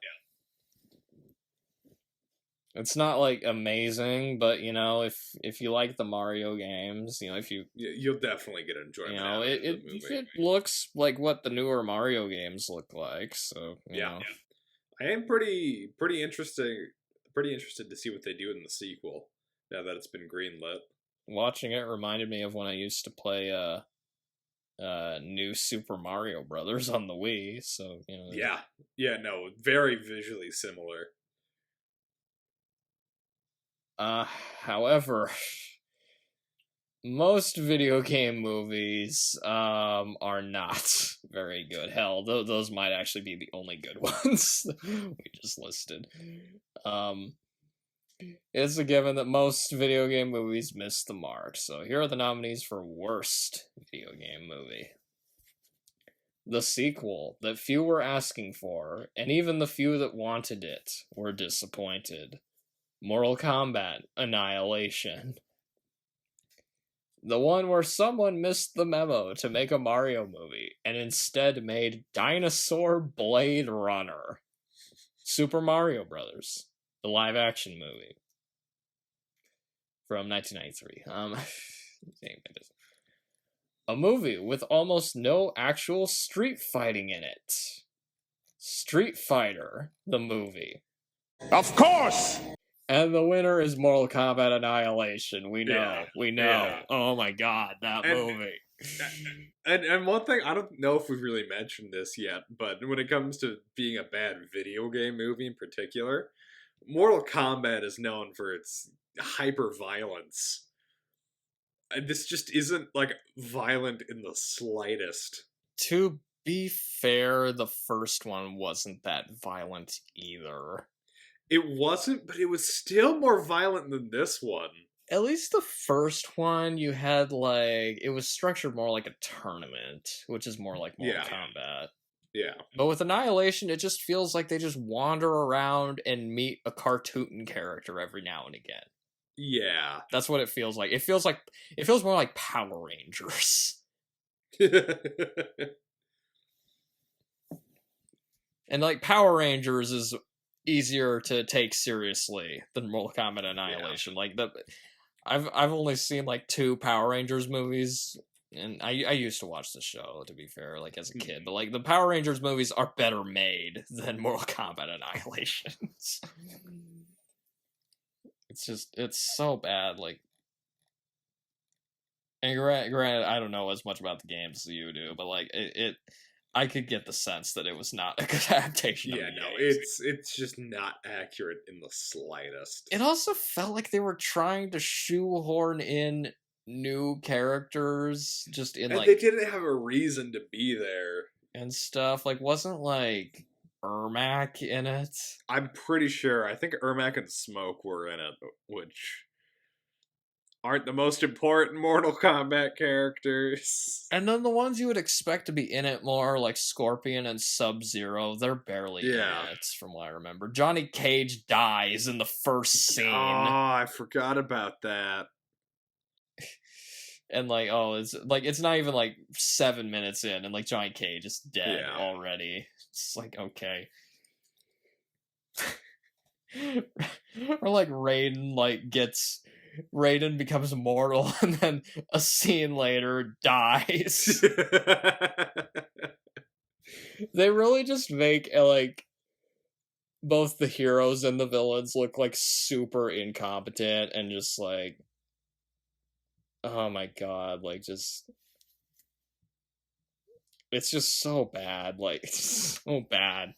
It's not like amazing, but if you like the Mario games, if you'll definitely get enjoyment. It looks like what the newer Mario games look like. So I am pretty interested to see what they do in the sequel now that it's been greenlit. Watching it reminded me of when I used to play new Super Mario Brothers on the Wii. So very visually similar. However, most video game movies are not very good. Hell, those might actually be the only good ones we just listed. It's a given that most video game movies miss the mark. So here are the nominees for worst video game movie. The sequel that few were asking for, and even the few that wanted it were disappointed. Mortal Kombat Annihilation. The one where someone missed the memo to make a Mario movie and instead made Dinosaur Blade Runner. Super Mario Brothers, the live action movie from 1993. A movie with almost no actual street fighting in it. Street Fighter, the movie. Of course! And the winner is Mortal Kombat Annihilation. We know. Yeah. Oh my god, that movie. And one thing, I don't know if we've really mentioned this yet, but when it comes to being a bad video game movie in particular, Mortal Kombat is known for its hyper violence. And this just isn't like violent in the slightest. To be fair, the first one wasn't that violent either. It wasn't, but it was still more violent than this one. At least the first one, you had like it was structured more like a tournament, which is more like Mortal Kombat. Yeah. But with Annihilation, it just feels like they just wander around and meet a cartoon character every now and again. Yeah. That's what it feels like. It feels more like Power Rangers. And like Power Rangers is easier to take seriously than Mortal Kombat Annihilation. Yeah. Like I've only seen like 2 Power Rangers movies, and I used to watch the show, to be fair, like as a kid. But like the Power Rangers movies are better made than Mortal Kombat Annihilations. It's so bad. Like, and granted, I don't know as much about the games as you do, but like I could get the sense that it was not a good adaptation. Yeah, no, it's just not accurate in the slightest. It also felt like they were trying to shoehorn in new characters, just in and like they didn't have a reason to be there and stuff. Like, wasn't like Ermac in it? I'm pretty sure. I think Ermac and Smoke were in it, which aren't the most important Mortal Kombat characters. And then the ones you would expect to be in it more, like Scorpion and Sub-Zero, they're barely in it, from what I remember. Johnny Cage dies in the first scene. Oh, I forgot about that. And like, it's not even like 7 minutes in, and like Johnny Cage is dead already. It's like, okay. Or like Raiden becomes immortal, and then a scene later dies. They really just make like both the heroes and the villains look like super incompetent and just like, oh my god, like just it's just so bad, like it's so bad.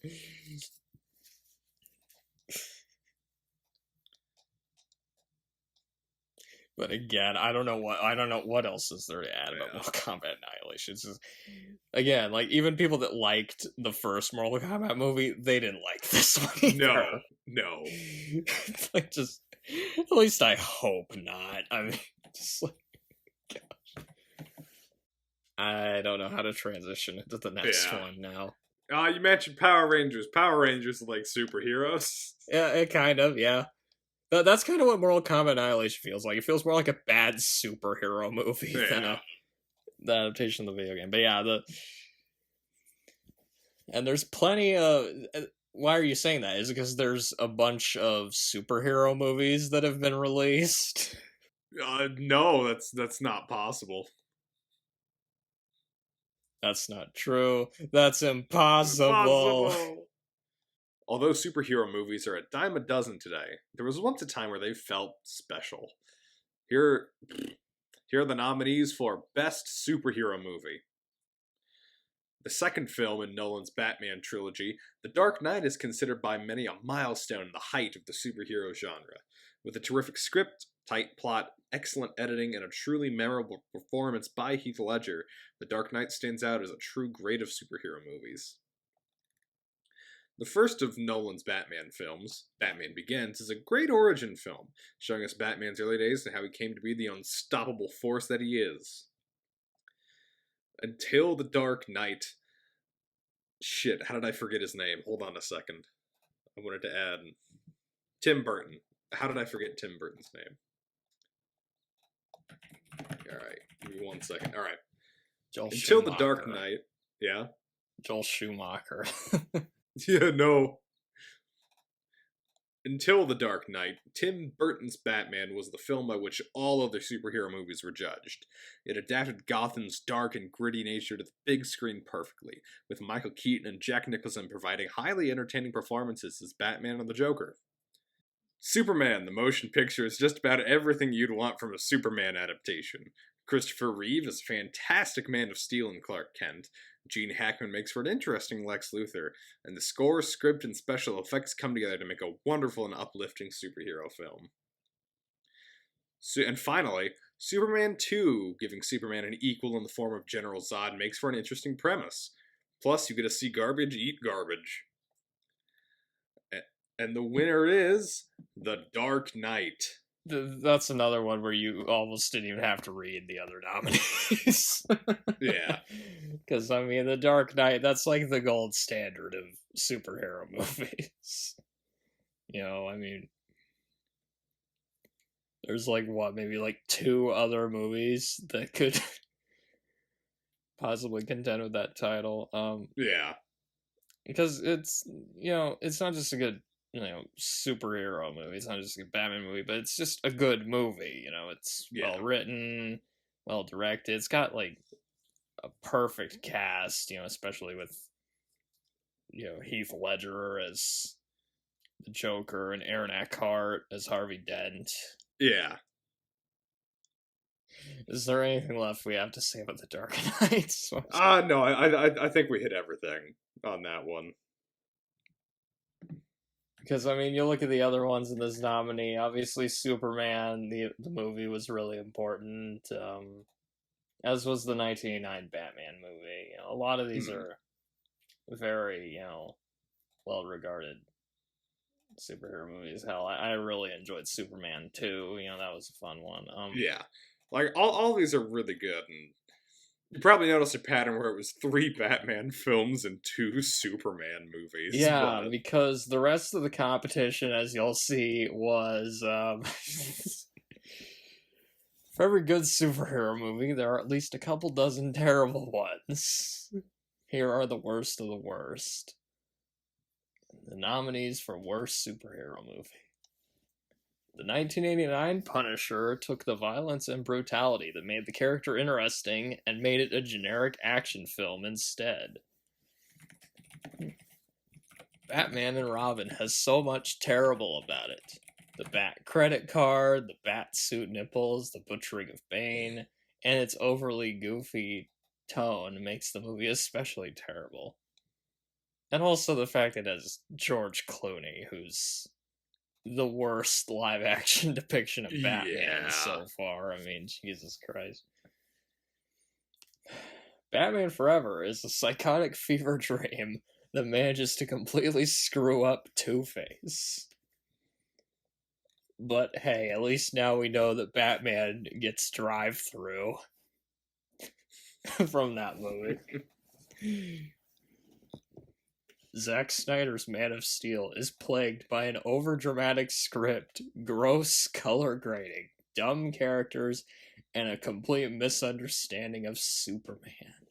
But again, I don't know what else is there to add about Mortal Kombat Annihilation. It's just, again, like even people that liked the first Mortal Kombat movie, they didn't like this one either. No. Like, just at least I hope not. I mean, just like, gosh. I don't know how to transition into the next one now. You mentioned Power Rangers. Power Rangers are like superheroes. Yeah, it kind of, yeah. That's kind of what Mortal Kombat Annihilation feels like. It feels more like a bad superhero movie than the adaptation of the video game. But yeah, and there's plenty of. Why are you saying that? Is it because there's a bunch of superhero movies that have been released? No, that's not possible. That's not true. That's impossible. Although superhero movies are a dime a dozen today, there was once a time where they felt special. Here are the nominees for Best Superhero Movie. The second film in Nolan's Batman trilogy, The Dark Knight is considered by many a milestone in the height of the superhero genre. With a terrific script, tight plot, excellent editing, and a truly memorable performance by Heath Ledger, The Dark Knight stands out as a true great of superhero movies. The first of Nolan's Batman films, Batman Begins, is a great origin film, showing us Batman's early days and how he came to be the unstoppable force that he is. Until The Dark Knight... Shit, how did I forget his name? Hold on a second. I wanted to add... Tim Burton. How did I forget Tim Burton's name? Alright, give me 1 second. Alright. Until The Dark Knight... Yeah? Joel Schumacher. Yeah, no. Until The Dark Knight, Tim Burton's Batman was the film by which all other superhero movies were judged. It adapted Gotham's dark and gritty nature to the big screen perfectly, with Michael Keaton and Jack Nicholson providing highly entertaining performances as Batman and the Joker. Superman, the motion picture, is just about everything you'd want from a Superman adaptation. Christopher Reeve is a fantastic Man of Steel and Clark Kent. Gene Hackman makes for an interesting Lex Luthor, and the score, script, and special effects come together to make a wonderful and uplifting superhero film. And finally, Superman 2, giving Superman an equal in the form of General Zod, makes for an interesting premise. Plus, you get to see garbage eat garbage. And the winner is The Dark Knight. That's another one where you almost didn't even have to read the other nominees. Yeah. Because, I mean, The Dark Knight, that's like the gold standard of superhero movies. You know, I mean, there's like, what, maybe like 2 other movies that could possibly contend with that title. Yeah. Because it's, you know, it's not just a good, you know, superhero movie. It's not just a Batman movie, but it's just a good movie. You know, it's well written, well directed. It's got like a perfect cast, you know, especially with, you know, Heath Ledger as the Joker and Aaron Eckhart as Harvey Dent. Yeah. Is there anything left we have to say about The Dark Knight? No, I think we hit everything on that one. Because, I mean, you look at the other ones in this nominee, obviously Superman, the movie was really important, as was the 1989 Batman movie. You know, a lot of these are very, you know, well-regarded superhero movies. Hell, I really enjoyed Superman 2, you know, that was a fun one. Yeah. Like, all these are really good, and you probably noticed a pattern where it was 3 Batman films and 2 Superman movies. Yeah, because the rest of the competition, as you'll see, was, for every good superhero movie, there are at least a couple dozen terrible ones. Here are the worst of the worst. The nominees for Worst Superhero Movie. The 1989 Punisher took the violence and brutality that made the character interesting and made it a generic action film instead. Batman and Robin has so much terrible about it. The Bat credit card, the Bat suit nipples, the butchering of Bane, and its overly goofy tone makes the movie especially terrible. And also the fact that it has George Clooney, who's the worst live-action depiction of Batman so far. I mean, Jesus Christ. Batman Forever is a psychotic fever dream that manages to completely screw up Two-Face. But hey, at least now we know that Batman gets drive-through from that movie. Zack Snyder's Man of Steel is plagued by an overdramatic script, gross color grading, dumb characters, and a complete misunderstanding of Superman.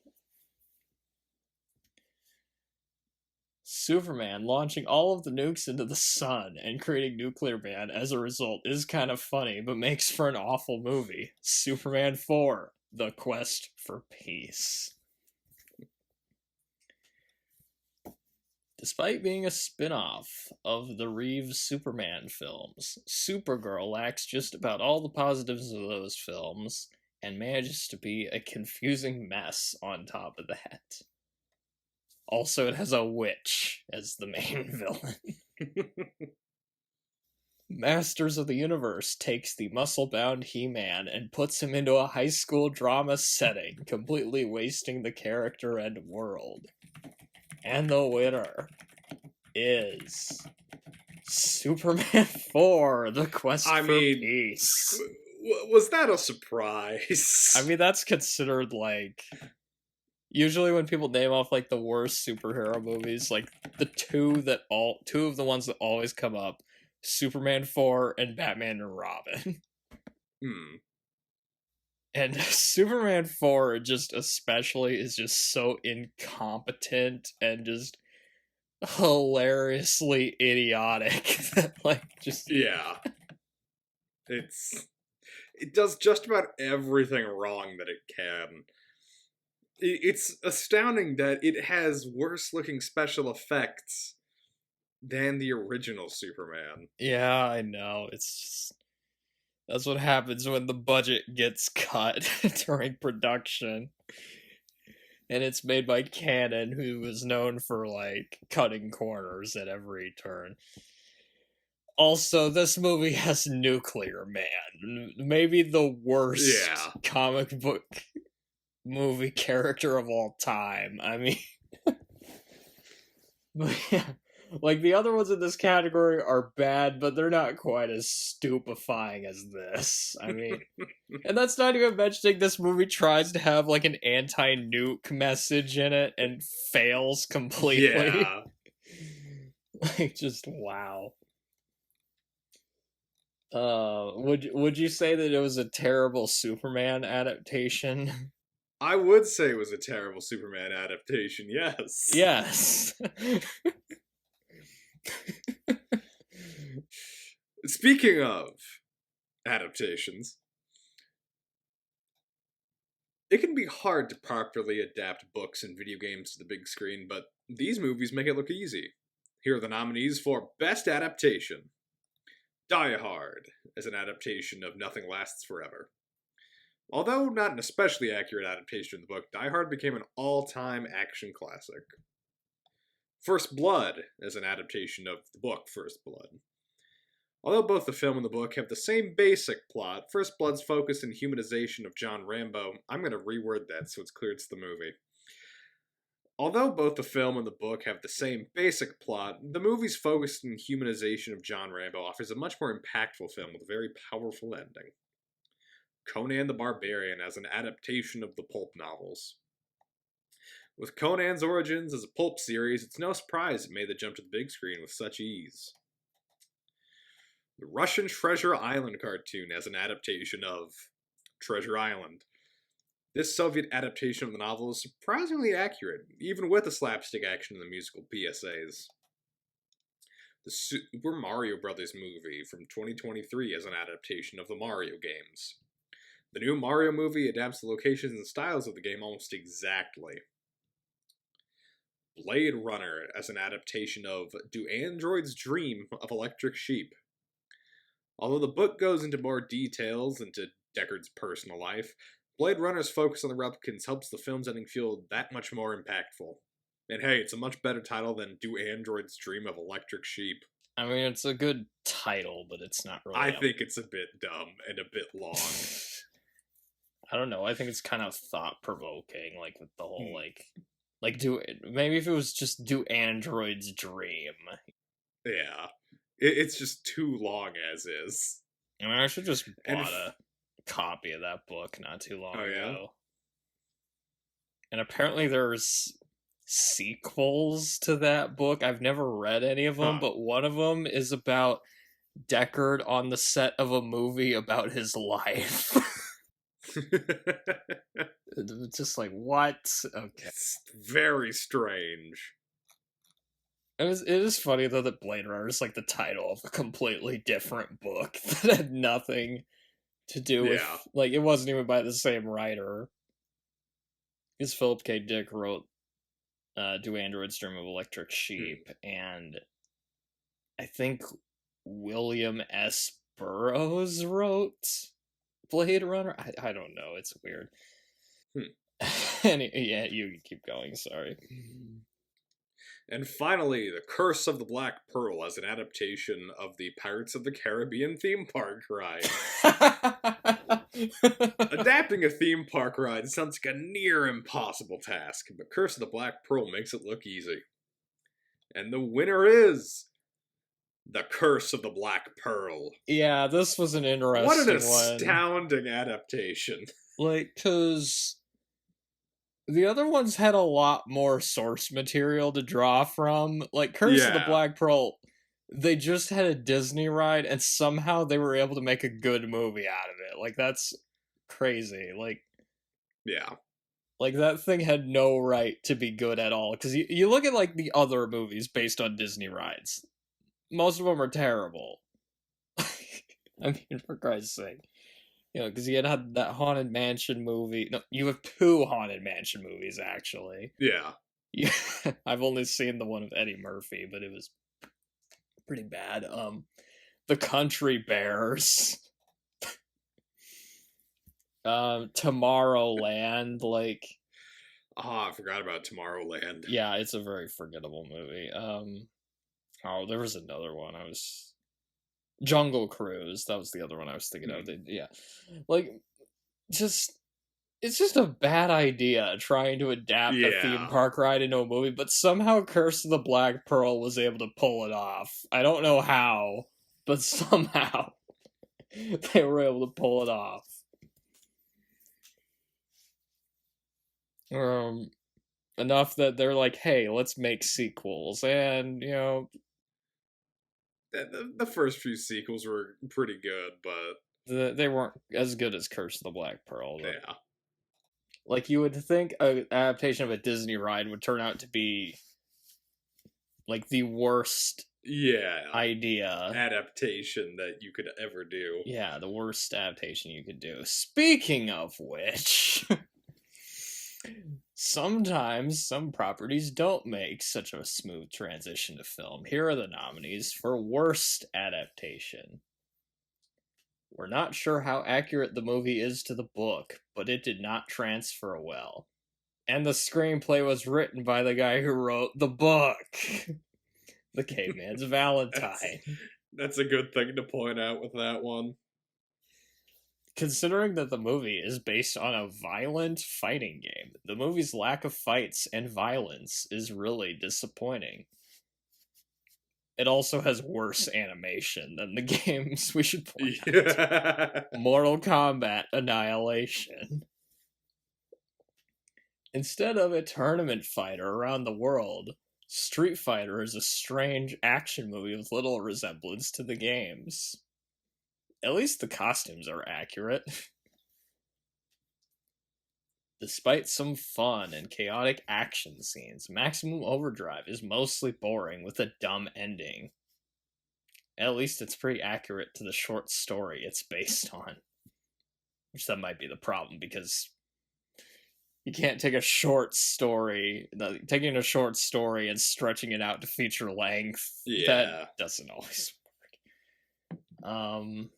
Superman launching all of the nukes into the sun and creating Nuclear Man as a result is kind of funny, but makes for an awful movie. Superman 4, The Quest for Peace. Despite being a spin-off of the Reeves Superman films, Supergirl lacks just about all the positives of those films and manages to be a confusing mess on top of that. Also, it has a witch as the main villain. Masters of the Universe takes the muscle-bound He-Man and puts him into a high school drama setting, completely wasting the character and world. And the winner is Superman 4, The Quest for Peace. Was that a surprise? I mean, that's considered, like... Usually when people name off, like, the worst superhero movies, like, the two of the ones that always come up, Superman 4 and Batman and Robin. And Superman 4 just especially is just so incompetent and just hilariously idiotic that, like, just... Yeah. It does just about everything wrong that it can. It's astounding that it has worse looking special effects than the original Superman. Yeah, I know. It's just... That's what happens when the budget gets cut during production. And it's made by Canon, who is known for, like, cutting corners at every turn. Also, this movie has Nuclear Man. Maybe the worst comic book movie character of all time. I mean... But yeah, like, the other ones in this category are bad, but they're not quite as stupefying as this. I mean, and that's not even mentioning this movie tries to have, like, an anti-nuke message in it and fails completely. Yeah. Like, just wow. Would you say that it was a terrible Superman adaptation? I would say it was a terrible Superman adaptation, yes. Yes. Speaking of adaptations, it can be hard to properly adapt books and video games to the big screen, but these movies make it look easy. Here are the nominees for Best Adaptation. Die Hard is an adaptation of Nothing Lasts Forever. Although not an especially accurate adaptation of the book, Die Hard became an all-time action classic. First Blood is an adaptation of the book First Blood. Although both the film and the book have the same basic plot, First Blood's focus and humanization of John Rambo, I'm going to reword that so it's clear it's the movie. Although both the film and the book have the same basic plot, the movie's focus and humanization of John Rambo offers a much more impactful film with a very powerful ending. Conan the Barbarian as an adaptation of the pulp novels. With Conan's origins as a pulp series, it's no surprise it made the jump to the big screen with such ease. The Russian Treasure Island cartoon as an adaptation of Treasure Island. This Soviet adaptation of the novel is surprisingly accurate, even with the slapstick action in the musical PSAs. The Super Mario Bros. Movie from 2023 as an adaptation of the Mario games. The new Mario movie adapts the locations and styles of the game almost exactly. Blade Runner as an adaptation of Do Androids Dream of Electric Sheep? Although the book goes into more details into Deckard's personal life, Blade Runner's focus on the replicants helps the film's ending feel that much more impactful. And hey, it's a much better title than Do Androids Dream of Electric Sheep? I mean, it's a good title, but it's not really... I think it's a bit dumb and a bit long. I don't know, I think it's kind of thought-provoking, like, with the whole, like, maybe if it was just Do Androids Dream. Yeah. It's just too long as is. I mean, I should just bought a copy of that book not too long ago. And apparently there's sequels to that book. I've never read any of them, but one of them is about Deckard on the set of a movie about his life. Just like, what? Okay. It's very strange. It is funny, though, that Blade Runner is, like, the title of a completely different book that had nothing to do with... Like, it wasn't even by the same writer. Because Philip K. Dick wrote Do Androids Dream of Electric Sheep, and I think William S. Burroughs wrote Blade Runner? I don't know, it's weird. Yeah, you keep going, sorry. And finally, The Curse of the Black Pearl as an adaptation of the Pirates of the Caribbean theme park ride. Adapting a theme park ride sounds like a near impossible task, but Curse of the Black Pearl makes it look easy. And the winner is The Curse of the Black Pearl. Yeah, this was an interesting one. What an astounding adaptation. Like, 'cause the other ones had a lot more source material to draw from. Like, Curse of the Black Pearl, they just had a Disney ride, and somehow they were able to make a good movie out of it. Like, that's crazy. Like, yeah. Like, that thing had no right to be good at all. Because you look at, like, the other movies based on Disney rides. Most of them are terrible. I mean, for Christ's sake. You know, because you had that Haunted Mansion movie. No, you have 2 Haunted Mansion movies, actually. Yeah. I've only seen the one with Eddie Murphy, but it was pretty bad. The Country Bears. Tomorrowland, like, I forgot about Tomorrowland. yeah, it's a very forgettable movie. Oh, there was another one. Jungle Cruise. That was the other one I was thinking of. Yeah, like, just it's just a bad idea trying to adapt a theme Yeah. park ride into a movie, but somehow Curse of the Black Pearl was able to pull it off. I don't know how, but somehow they were able to pull it off. Enough that they're like, hey, let's make sequels, and The first few sequels were pretty good, but they weren't as good as Curse of the Black Pearl. But, yeah. like, you would think an adaptation of a Disney ride would turn out to be like the worst idea Adaptation that you could ever do. Yeah, the worst adaptation you could do. Speaking of which, sometimes some properties don't make such a smooth transition to film. Here are the nominees for worst adaptation. We're not sure how accurate the movie is to the book, but it did not transfer well. And the screenplay was written by the guy who wrote the book. The Caveman's Valentine. That's a good thing to point out with that one. Considering that the movie is based on a violent fighting game, the movie's lack of fights and violence is really disappointing. It also has worse animation than the games, we should point out. Mortal Kombat Annihilation. Instead of a tournament fighter around the world, Street Fighter is a strange action movie with little resemblance to the games. At least the costumes are accurate. Despite some fun and chaotic action scenes, Maximum Overdrive is mostly boring with a dumb ending. At least it's pretty accurate to the short story it's based on. Which that might be the problem, because you can't take a short story, taking a short story and stretching it out to feature length. Yeah. That doesn't always work.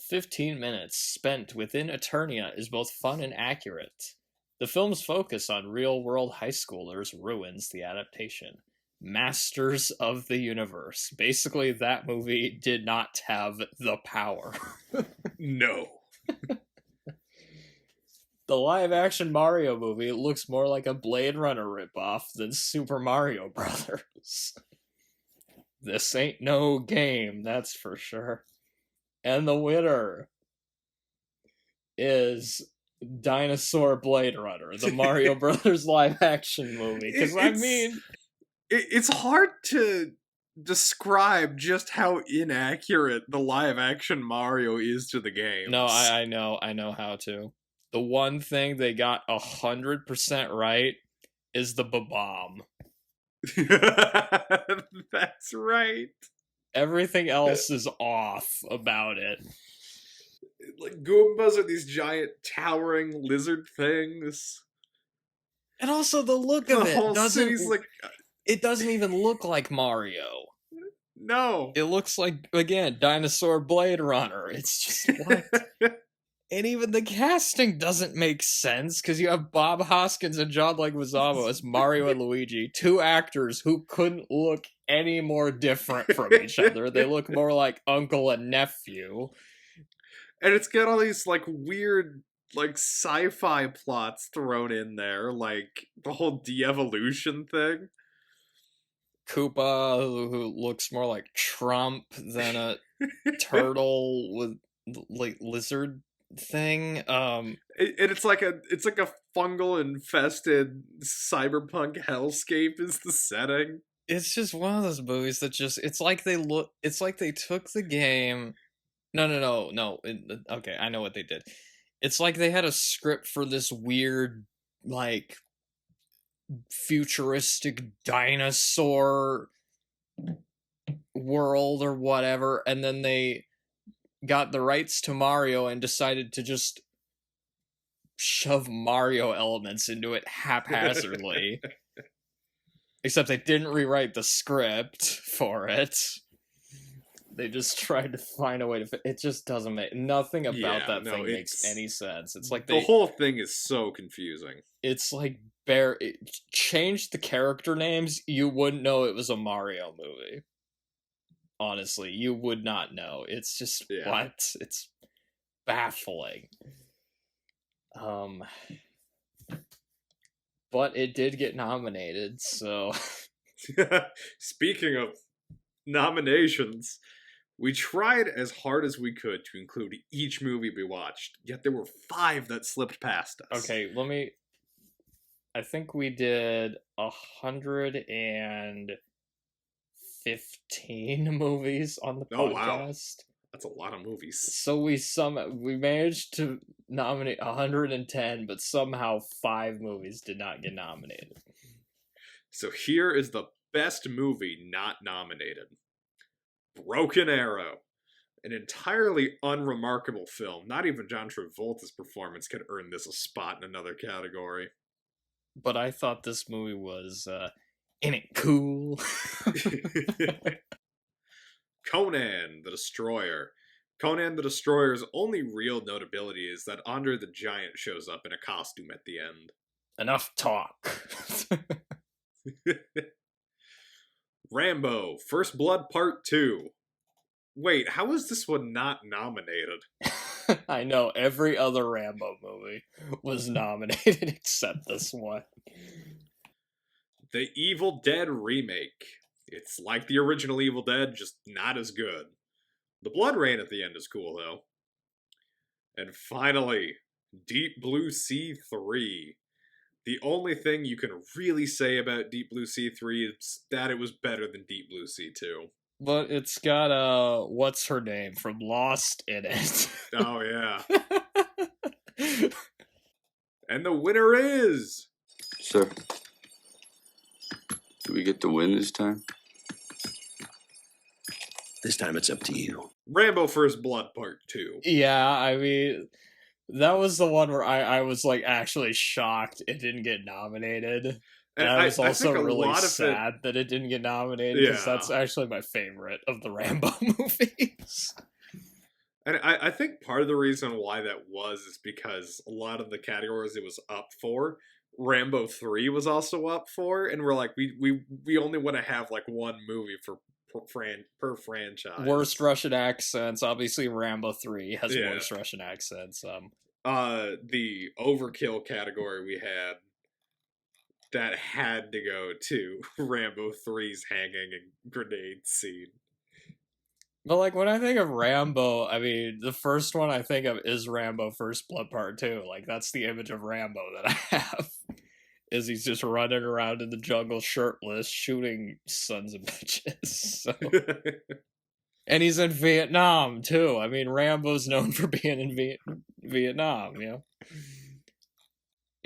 15 minutes spent within Eternia is both fun and accurate. The film's focus on real-world high schoolers ruins the adaptation. Masters of the Universe. Basically, that movie did not have the power. No. The live-action Mario movie looks more like a Blade Runner ripoff than Super Mario Brothers. This ain't no game, that's for sure. And the winner is Dinosaur Blade Runner, the Mario Brothers live-action movie. Because, it's hard to describe just how inaccurate the live-action Mario is to the game. No, I know how to. The one thing they got 100% right is the Bob-omb. That's right. Everything else is off about it. Like, Goombas are these giant towering lizard things. And also the look of it whole doesn't... city's like... It doesn't even look like Mario. No. It looks like, again, Dinosaur Blade Runner. It's just, what? And even the casting doesn't make sense, because you have Bob Hoskins and John Leguizamo as Mario and Luigi, two actors who couldn't look any more different from each other. They look more like uncle and nephew. And it's got all these, like, weird, like, sci-fi plots thrown in there, like the whole de-evolution thing. Koopa, who looks more like Trump than a turtle with, like, lizard thing. It's like a fungal infested cyberpunk hellscape is the setting. It's just one of those movies that just, it's like they took the game. No. Okay, I know what they did. It's like they had a script for this weird, like, futuristic dinosaur world or whatever, and then they got the rights to Mario and decided to just shove Mario elements into it haphazardly. Except they didn't rewrite the script for it. They just tried to find a way to it just doesn't make nothing about Yeah, that no, thing makes it's- any sense. It's like The they whole thing is so confusing. it's like change the character names, you wouldn't know it was a Mario movie. Honestly, you would not know. It's just Yeah. what? It's baffling. But it did get nominated, so Speaking of nominations, we tried as hard as we could to include each movie we watched, yet there were 5 that slipped past us. okay, I think we did 115 movies on the Oh, wow. podcast. That's a lot of movies. So we managed to nominate 110, but somehow 5 movies did not get nominated. So here is the best movie not nominated. Broken Arrow. An entirely unremarkable film. Not even John Travolta's performance could earn this a spot in another category. But I thought this movie was in it cool. Conan the Destroyer. Conan the Destroyer's only real notability is that Andre the Giant shows up in a costume at the end. Enough talk. Rambo, First Blood Part 2. Wait, how is this one not nominated? I know every other Rambo movie was nominated except this one. The Evil Dead remake. It's like the original Evil Dead, just not as good. The blood rain at the end is cool, though. And finally, Deep Blue Sea 3. The only thing you can really say about Deep Blue Sea 3 is that it was better than Deep Blue Sea 2. But it's got what's her name from Lost in it. Oh, yeah. And the winner is... Sir, do we get to win this time? This time it's up to you. Rambo First Blood Part 2. Yeah, I mean, that was the one where I was like actually shocked it didn't get nominated. And I was also think a really lot of sad that it didn't get nominated because Yeah. that's actually my favorite of the Rambo movies. And I think part of the reason why that was is because a lot of the categories it was up for, Rambo 3 was also up for, and we're like, we only want to have like one movie per franchise. Worst Russian accents. Obviously, Rambo 3 has Yeah. worst Russian accents. The overkill category we had that had to go to Rambo 3's hanging and grenade scene. But like when I think of Rambo, I mean the first one I think of is Rambo First Blood Part 2. Like that's the image of Rambo that I have. Is he's just running around in the jungle shirtless, shooting sons of bitches. So. And he's in Vietnam too. I mean, Rambo's known for being in Vietnam. You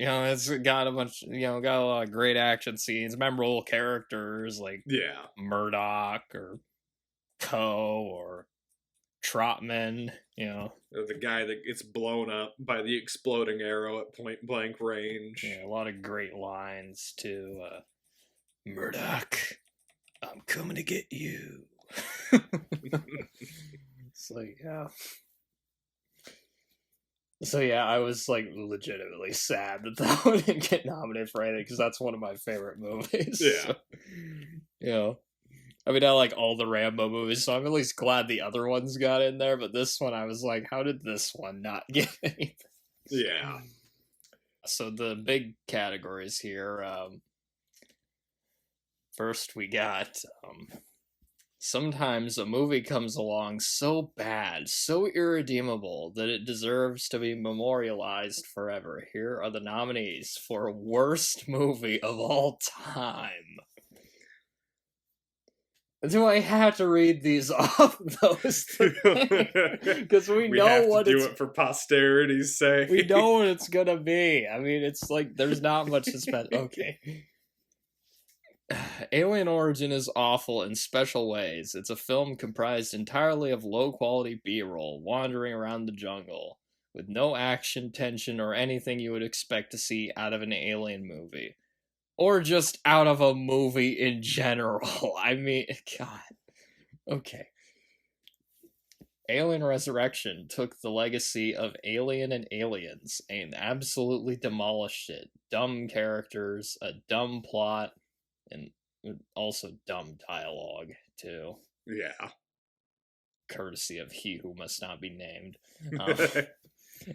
know, it's got a bunch. Got a lot of great action scenes, memorable characters like Yeah. Murdoch or Coe or Trotman. The guy that gets blown up by the exploding arrow at point blank range. Yeah, a lot of great lines too. Murdoch, I'm coming to get you. It's like, yeah. So yeah, I was like legitimately sad that one didn't get nominated for anything because that's one of my favorite movies. Yeah. So, I mean, I like all the Rambo movies, so I'm at least glad the other ones got in there. But this one, I was like, how did this one not get anything? Yeah. So the big categories here. First, we got. Sometimes a movie comes along so bad, so irredeemable, that it deserves to be memorialized forever. Here are the nominees for Worst Movie of All Time. Do I have to read these off, those? Because we know have what to do it's... it for posterity's sake. We know what it's gonna be. I mean, it's like, there's not much suspense. Okay. Alien Origin is awful in special ways. It's a film comprised entirely of low-quality B-roll, wandering around the jungle, with no action, tension, or anything you would expect to see out of an Alien movie. Or just out of a movie in general. I mean, God. Okay. Alien Resurrection took the legacy of Alien and Aliens and absolutely demolished it. Dumb characters, a dumb plot, and also dumb dialogue, too. Yeah. Courtesy of He Who Must Not Be Named.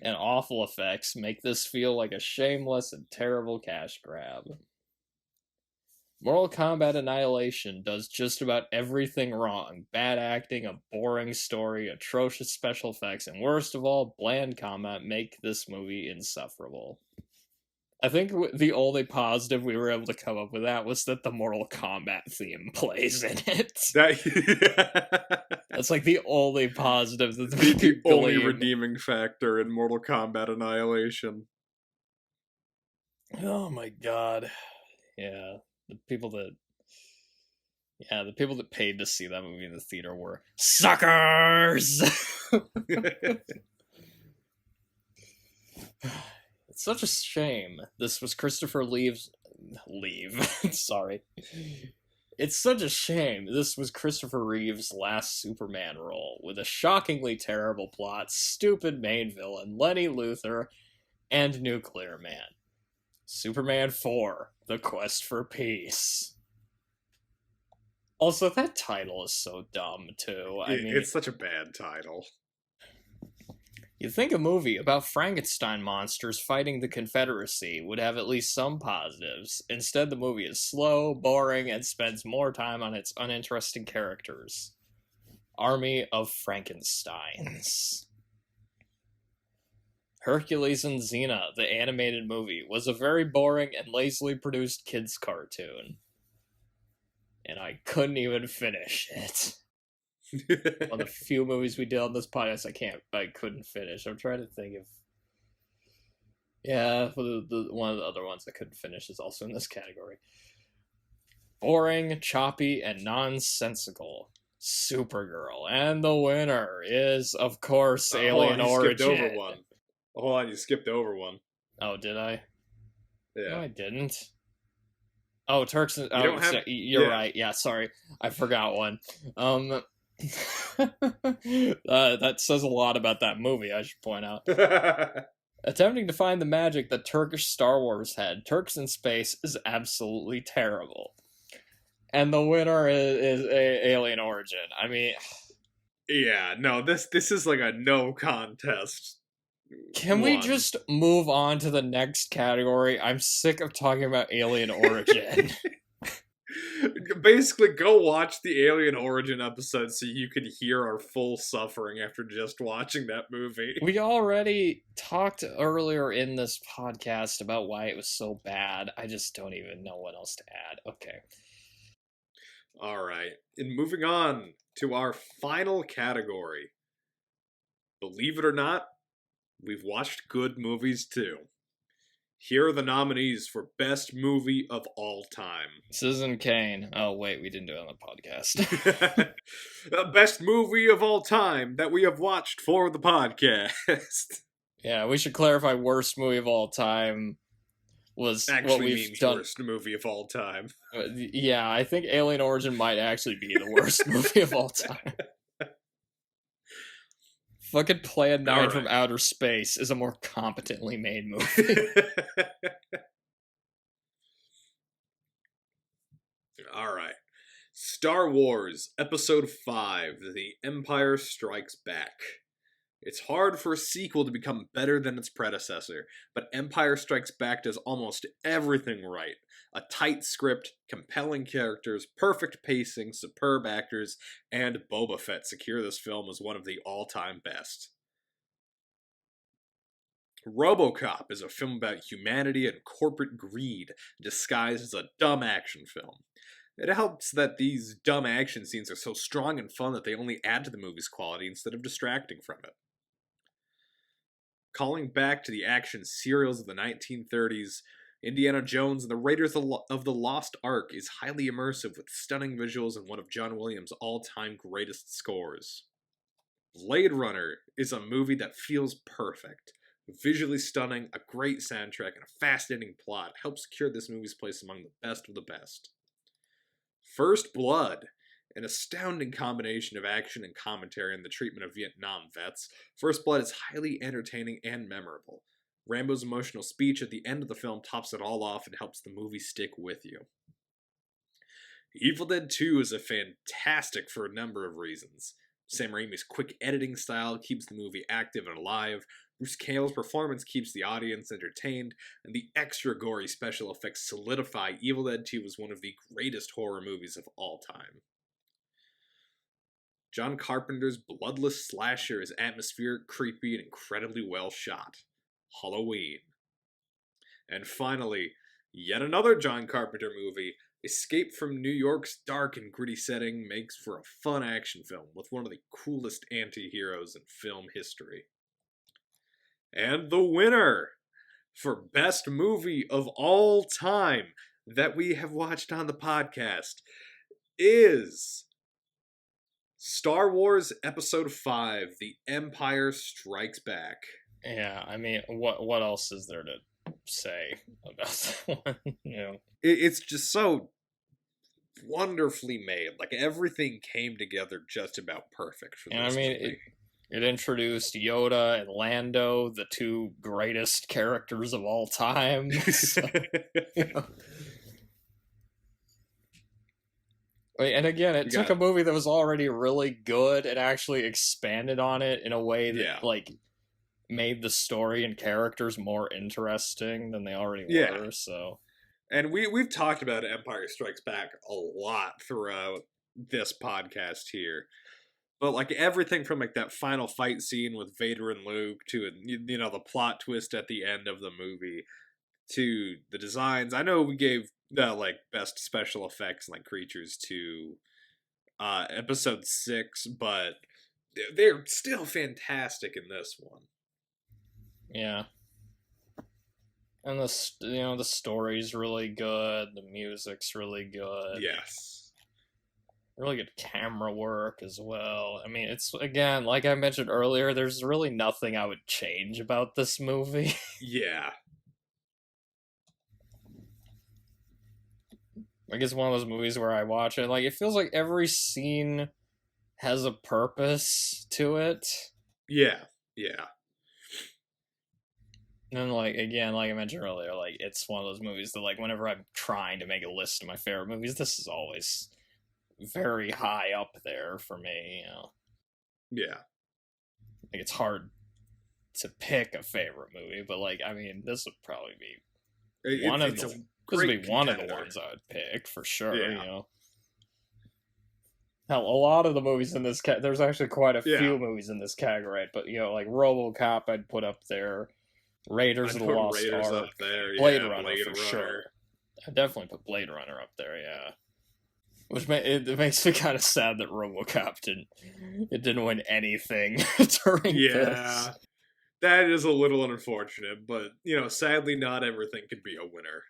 And awful effects make this feel like a shameless and terrible cash grab. Mortal Kombat Annihilation does just about everything wrong. Bad acting, a boring story, atrocious special effects, and worst of all, bland combat make this movie insufferable. I think the only positive we were able to come up with that was that the Mortal Kombat theme plays in it. That's like the only positive that the only redeeming factor in Mortal Kombat Annihilation. Oh my god. Yeah. The people that paid to see that movie in the theater were suckers. It's such a shame. This was Christopher Sorry. It's such a shame. This was Christopher Reeve's last Superman role, with a shockingly terrible plot, stupid main villain, Lenny Luthor, and Nuclear Man. Superman 4, The Quest for Peace. Also, that title is so dumb, too. I mean, it's such a bad title. You'd think a movie about Frankenstein monsters fighting the Confederacy would have at least some positives. Instead, the movie is slow, boring, and spends more time on its uninteresting characters. Army of Frankensteins. Hercules and Xena, the animated movie, was a very boring and lazily produced kids' cartoon. And I couldn't even finish it. One of the few movies we did on this podcast, I couldn't finish. I'm trying to think of... Yeah, one of the other ones I couldn't finish is also in this category. Boring, choppy, and nonsensical. Supergirl. And the winner is, of course, Alien Origin. Skipped over one. Hold on, you skipped over one. Oh, did I? Yeah. No, I didn't. Oh, Turks and... You're right. Yeah, sorry. I forgot one. That says a lot about that movie, I should point out. Attempting to find the magic that Turkish Star Wars had, Turks in Space is absolutely terrible. And the winner is Alien Origin. I mean... Yeah, no, this is like a no contest. Can we just move on to the next category? I'm sick of talking about Alien Origin. Basically, go watch the Alien Origin episode so you could hear our full suffering after just watching that movie. We already talked earlier in this podcast about why it was so bad. I just don't even know what else to add. Okay. Alright, and moving on to our final category. Believe it or not, we've watched good movies too. Here are the nominees for Best Movie of All Time. Citizen Kane. Oh, wait, we didn't do it on the podcast. Best Movie of All Time that we have watched for the podcast. Yeah, we should clarify worst movie of all time was actually what we've means done. Worst movie of all time. Yeah, I think Alien Origin might actually be the worst movie of all time. Fucking Plan 9 from Outer Space is a more competently made movie. Alright. Star Wars Episode 5, The Empire Strikes Back. It's hard for a sequel to become better than its predecessor, but Empire Strikes Back does almost everything right. A tight script, compelling characters, perfect pacing, superb actors, and Boba Fett secure this film as one of the all-time best. RoboCop is a film about humanity and corporate greed disguised as a dumb action film. It helps that these dumb action scenes are so strong and fun that they only add to the movie's quality instead of distracting from it. Calling back to the action serials of the 1930s, Indiana Jones and the Raiders of the Lost Ark is highly immersive with stunning visuals and one of John Williams' all-time greatest scores. Blade Runner is a movie that feels perfect. Visually stunning, a great soundtrack, and a fascinating plot help secure this movie's place among the best of the best. First Blood An astounding combination of action and commentary on the treatment of Vietnam vets, First Blood is highly entertaining and memorable. Rambo's emotional speech at the end of the film tops it all off and helps the movie stick with you. Evil Dead 2 is a fantastic for a number of reasons. Sam Raimi's quick editing style keeps the movie active and alive, Bruce Campbell's performance keeps the audience entertained, and the extra gory special effects solidify Evil Dead 2 as one of the greatest horror movies of all time. John Carpenter's bloodless slasher is atmospheric, creepy, and incredibly well shot. Halloween. And finally, yet another John Carpenter movie, Escape from New York's dark and gritty setting makes for a fun action film with one of the coolest anti-heroes in film history. And the winner for Best Movie of All Time that we have watched on the podcast is Star Wars Episode 5, The Empire Strikes Back. Yeah, I mean, what else is there to say about that one? You know, It's just so wonderfully made. Like, everything came together just about perfect for and this I mean, movie. it introduced Yoda and Lando, the two greatest characters of all time. So, you know. And again, it You took got a movie that was already really good and actually expanded on it in a way that, Yeah. like, made the story and characters more interesting than they already Yeah. were. So, And we've talked about Empire Strikes Back a lot throughout this podcast here. But like everything from like that final fight scene with Vader and Luke to you know the plot twist at the end of the movie to the designs. I know we gave the like best special effects and like creatures to episode 6, but they're still fantastic in this one. yeah. And the story's really good. The music's really good. Yes. Really good camera work as well. I mean, it's, again, like I mentioned earlier, there's really nothing I would change about this movie. Yeah. Like, it's one of those movies where I watch it, like, it feels like every scene has a purpose to it. Yeah. Yeah. And, like, again, like I mentioned earlier, like, it's one of those movies that, like, whenever I'm trying to make a list of my favorite movies, this is always very high up there for me, you know. Yeah. Like, it's hard to pick a favorite movie, but, like, I mean, this would probably be one of It's the... a This would be great one of the contender. ones I would pick, for sure, Yeah. you know. Hell, a lot of the movies in this... there's actually quite a Yeah. few movies in this category, but, you know, like, RoboCop I'd put up there, Raiders I'd of the put Lost Raiders Ark, up there. Blade yeah, Runner Blade for Runner. sure. I definitely put Blade Runner up there, yeah. Which it makes me kind of sad that RoboCop didn't win anything during Yeah, this. that is a little unfortunate, but you know, sadly, not everything could be a winner,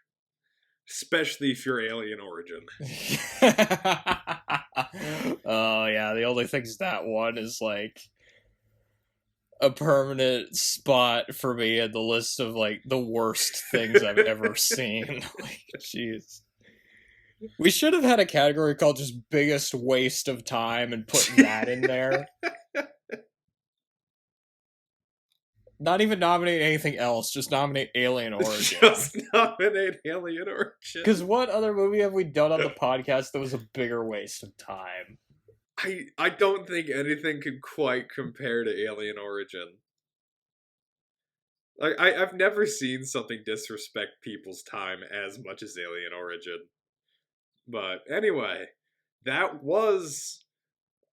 especially if you're Alien Origin. Oh yeah, the only thing's that one is like a permanent spot for me in the list of like the worst things I've ever seen. Like, jeez. We should have had a category called just biggest waste of time and put that in there. Not even nominate anything else, just nominate Alien Origin. Just nominate Alien Origin. Because what other movie have we done on the podcast that was a bigger waste of time? I don't think anything could quite compare to Alien Origin. Like I've never seen something disrespect people's time as much as Alien Origin. But anyway, that was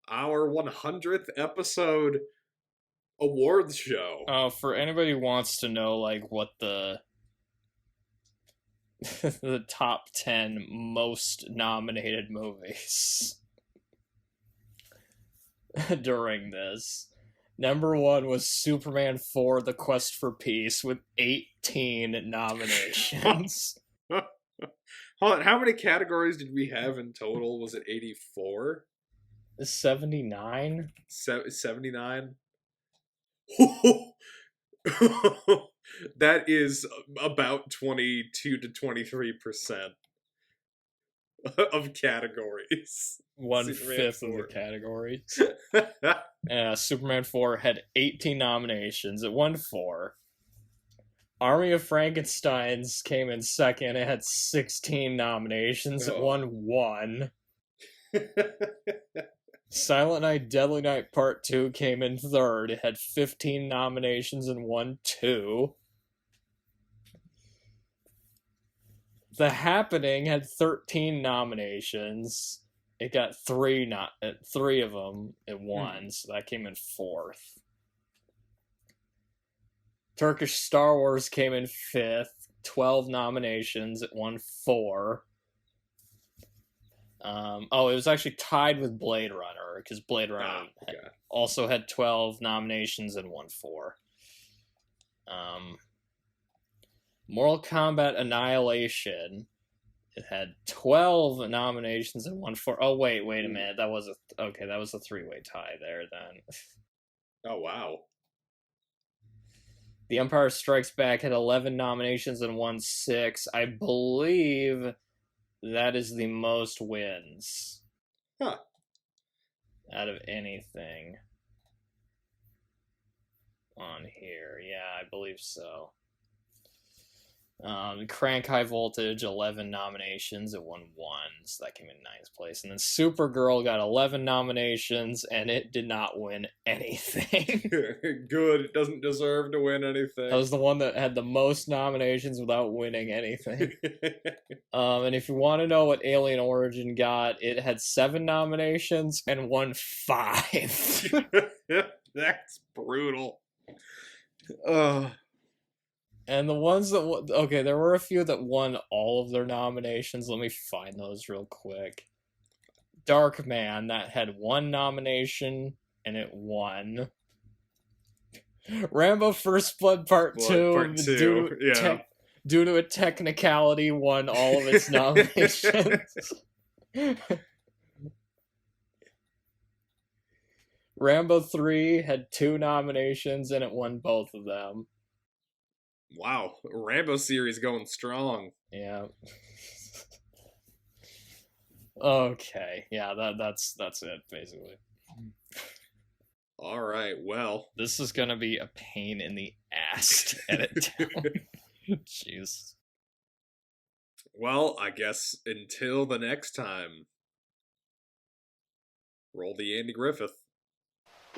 our 100th episode awards show. For anybody who wants to know, like, what the the top 10 most nominated movies during this, number 1 was Superman 4: The Quest for Peace with 18 nominations. Hold on, how many categories did we have in total? Was it 84? 79? 79? That is about 22 to 23% of categories. 1/5 of the categories. Superman 4 had 18 nominations. It won 4. Army of Frankensteins came in second. It had 16 nominations. It won 1. Silent Night, Deadly Night Part 2 came in third. It had 15 nominations and won 2. The Happening had 13 nominations. It got 3 of them. It won, so that came in 4th. Turkish Star Wars came in 5th. 12 nominations. It won 4. It was actually tied with Blade Runner, because Blade Runner also had 12 nominations and won 4. Mortal Kombat Annihilation, it had 12 nominations and won 4. Oh, wait a minute. That was a 3-way tie there then. Oh, wow. The Empire Strikes Back had 11 nominations and won 6. I believe that is the most wins. Huh. Out of anything on here. Yeah, I believe so. Crank High Voltage, 11 nominations. It won 1, so that came in 9th place. And then Supergirl got 11 nominations, and it did not win anything. Good. It doesn't deserve to win anything. That was the one that had the most nominations without winning anything. And if you want to know what Alien Origin got, it had 7 nominations and won 5. That's brutal. And the ones that there were a few that won all of their nominations. Let me find those real quick. Darkman, that had 1 nomination and it won. Rambo First Blood Part 2, due to a technicality, won all of its nominations. Rambo 3 had 2 nominations and it won both of them. Wow, Rambo series going strong. Yeah. Okay. Yeah, that's it basically. All right. Well, this is gonna be a pain in the ass to edit down. Jeez. Well, I guess until the next time. Roll the Andy Griffith.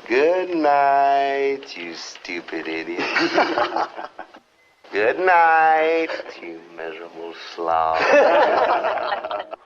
Good night, you stupid idiot. Good night, you miserable slob.